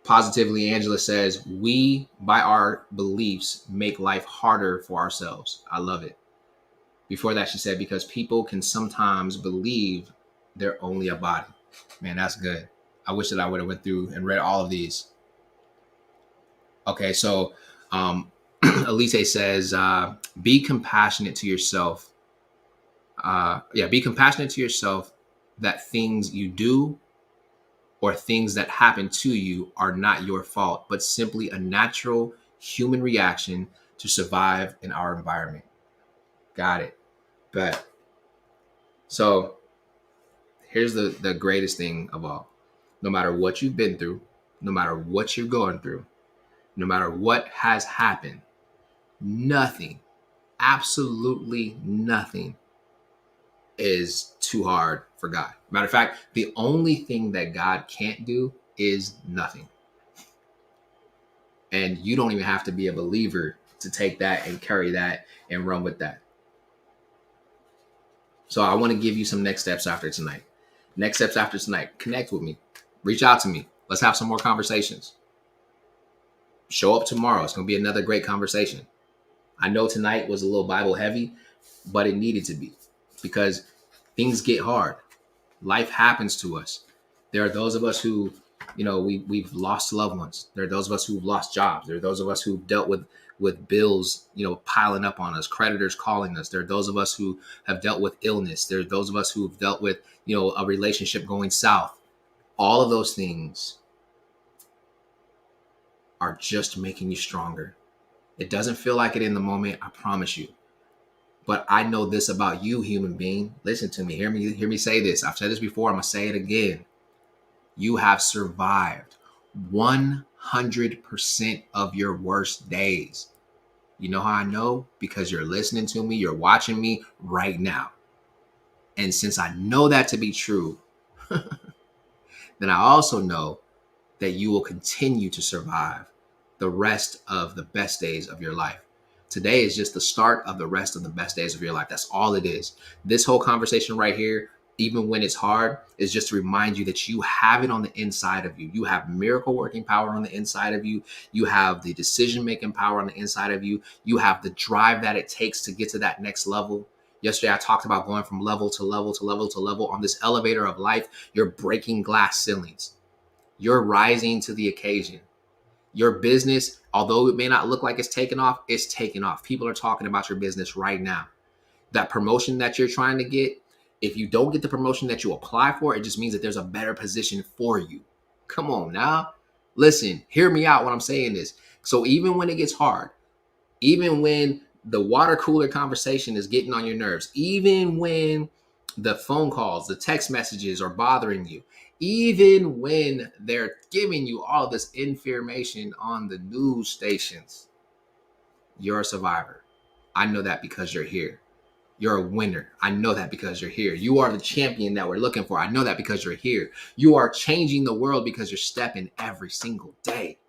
Positively Angela says, we, by our beliefs, make life harder for ourselves. I love it. Before that, she said, because people can sometimes believe they're only a body. Man, that's good. I wish that I would have went through and read all of these. Okay, so Elise says, be compassionate to yourself. Be compassionate to yourself that things you do or things that happen to you are not your fault, but simply a natural human reaction to survive in our environment. Got it. But so here's the greatest thing of all. No matter what you've been through, no matter what you're going through, no matter what has happened, nothing, absolutely nothing is too hard for God. Matter of fact, the only thing that God can't do is nothing. And you don't even have to be a believer to take that and carry that and run with that. So I want to give you some next steps after tonight. Next steps after tonight, connect with me. Reach out to me. Let's have some more conversations. Show up tomorrow. It's going to be another great conversation. I know tonight was a little Bible heavy, but it needed to be because things get hard. Life happens to us. There are those of us who, we've lost loved ones. There are those of us who've lost jobs. There are those of us who've dealt with bills, piling up on us, creditors calling us. There are those of us who have dealt with illness. There are those of us who've dealt with, a relationship going south. All of those things are just making you stronger. It doesn't feel like it in the moment, I promise you. But I know this about you, human being. Listen to me. Hear me say this. I've said this before. I'm going to say it again. You have survived 100% of your worst days. You know how I know? Because you're listening to me. You're watching me right now. And since I know that to be true, then I also know that you will continue to survive the rest of the best days of your life. Today is just the start of the rest of the best days of your life. That's all it is. This whole conversation right here, even when it's hard, is just to remind you that you have it on the inside of you. You have miracle working power on the inside of you. You have the decision making power on the inside of you. You have the drive that it takes to get to that next level. Yesterday, I talked about going from level to level to level to level on this elevator of life. You're breaking glass ceilings. You're rising to the occasion. Your business, although it may not look like it's taking off, it's taking off. People are talking about your business right now. That promotion that you're trying to get, if you don't get the promotion that you apply for, it just means that there's a better position for you. Come on now. Listen, hear me out when I'm saying this. So even when it gets hard, even when the water cooler conversation is getting on your nerves, even when the phone calls, the text messages are bothering you, even when they're giving you all this information on the news stations, you're a survivor. I know that because you're here. You're a winner. I know that because you're here. You are the champion that we're looking for. I know that because you're here. You are changing the world because you're stepping every single day.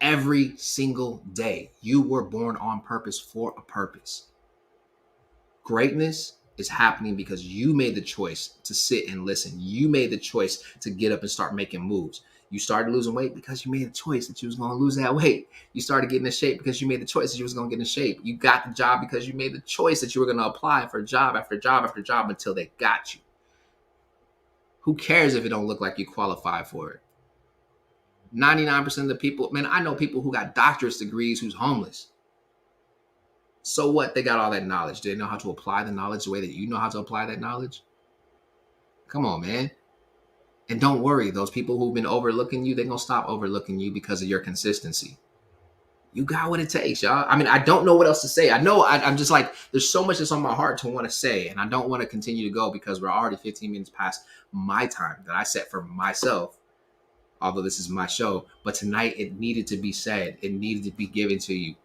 Every single day. You were born on purpose for a purpose. Greatness is happening because you made the choice to sit and listen. You made the choice to get up and start making moves. You started losing weight because you made a choice that you was going to lose that weight. You started getting in shape because you made the choice that you was going to get in shape. You got the job because you made the choice that you were going to apply for job after job after job until they got you. Who cares if it don't look like you qualify for it? 99% of the people, man, I know people who got doctorate degrees who's homeless. So what? They got all that knowledge. Do they know how to apply the knowledge the way that you know how to apply that knowledge? Come on, man. And don't worry, those people who've been overlooking you, they're going to stop overlooking you because of your consistency. You got what it takes, y'all. I mean, I don't know what else to say. I know I'm just like, there's so much that's on my heart to want to say, and I don't want to continue to go because we're already 15 minutes past my time that I set for myself, although this is my show. But tonight, it needed to be said. It needed to be given to you.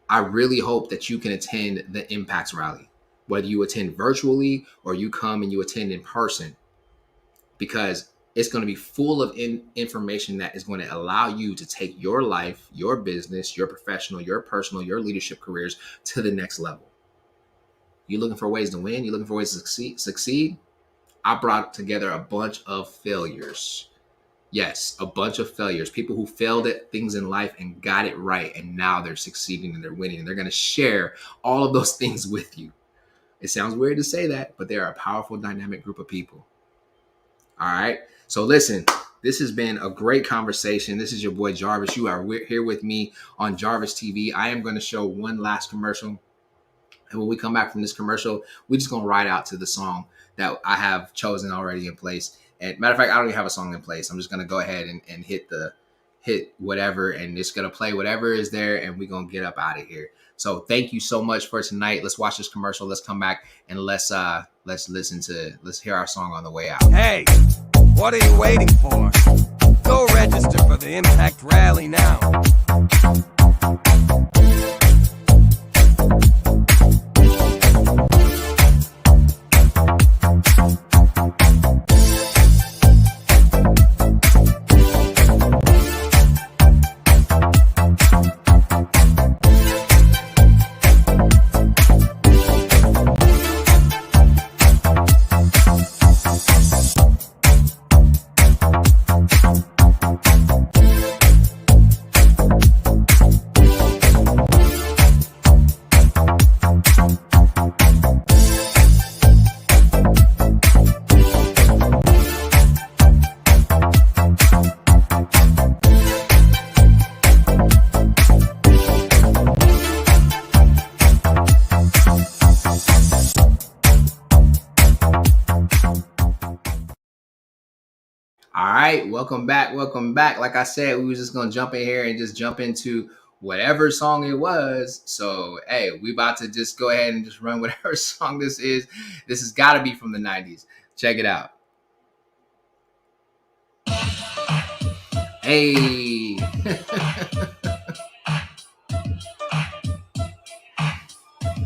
I really hope that you can attend the Impacts Rally, whether you attend virtually or you come and you attend in person, because it's going to be full of information that is going to allow you to take your life, your business, your professional, your personal, your leadership careers to the next level. You looking for ways to win? You looking for ways to succeed? I brought together a bunch of failures. Yes, a bunch of failures, people who failed at things in life and got it right, and now they're succeeding and they're winning, and they're going to share all of those things with you. It sounds weird to say that, but they're a powerful, dynamic group of people. All right. So listen, this has been a great conversation. This is your boy Jarvis. You are here with me on Jarvis TV. I am going to show one last commercial. And when we come back from this commercial, we're just going to ride out to the song that I have chosen already in place. And matter of fact, I don't even have a song in place. I'm just going to go ahead and hit whatever, and it's going to play whatever is there, and we're going to get up out of here. So thank you so much for tonight. Let's watch this commercial. Let's come back and let's hear our song on the way out. Hey, what are you waiting for? Go register for the Impact Rally now. All right, welcome back. Like I said, we was just gonna jump in here and just jump into whatever song it was. So hey, we about to just go ahead and just run whatever song this is. This has got to be from the 90s. Check it out. Hey.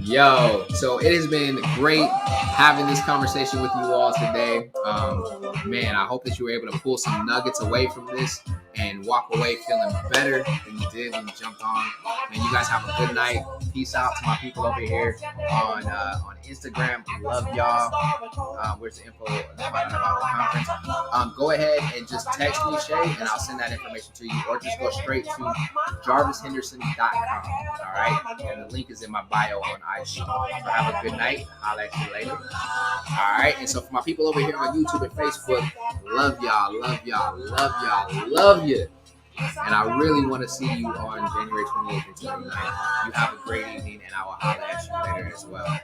Yo, so it has been great having this conversation with you all today. Man, I hope that you were able to pull some nuggets away from this and walk away feeling better than you did when you jumped on. Man, you guys have a good night. Peace out to my people over here on Instagram. Love y'all. Where's the info about the conference? Go ahead and just text me, Shay, and I'll send that information to you. Or just go straight to jarvishenderson.com. All right? And the link is in my bio on IG. So have a good night. I'll let you later. All right? And so for my people over here on YouTube and Facebook, love y'all, love y'all, love y'all, love you. And I really want to see you on January 28th and 29th. You have a great evening, and I will holler at you later as well.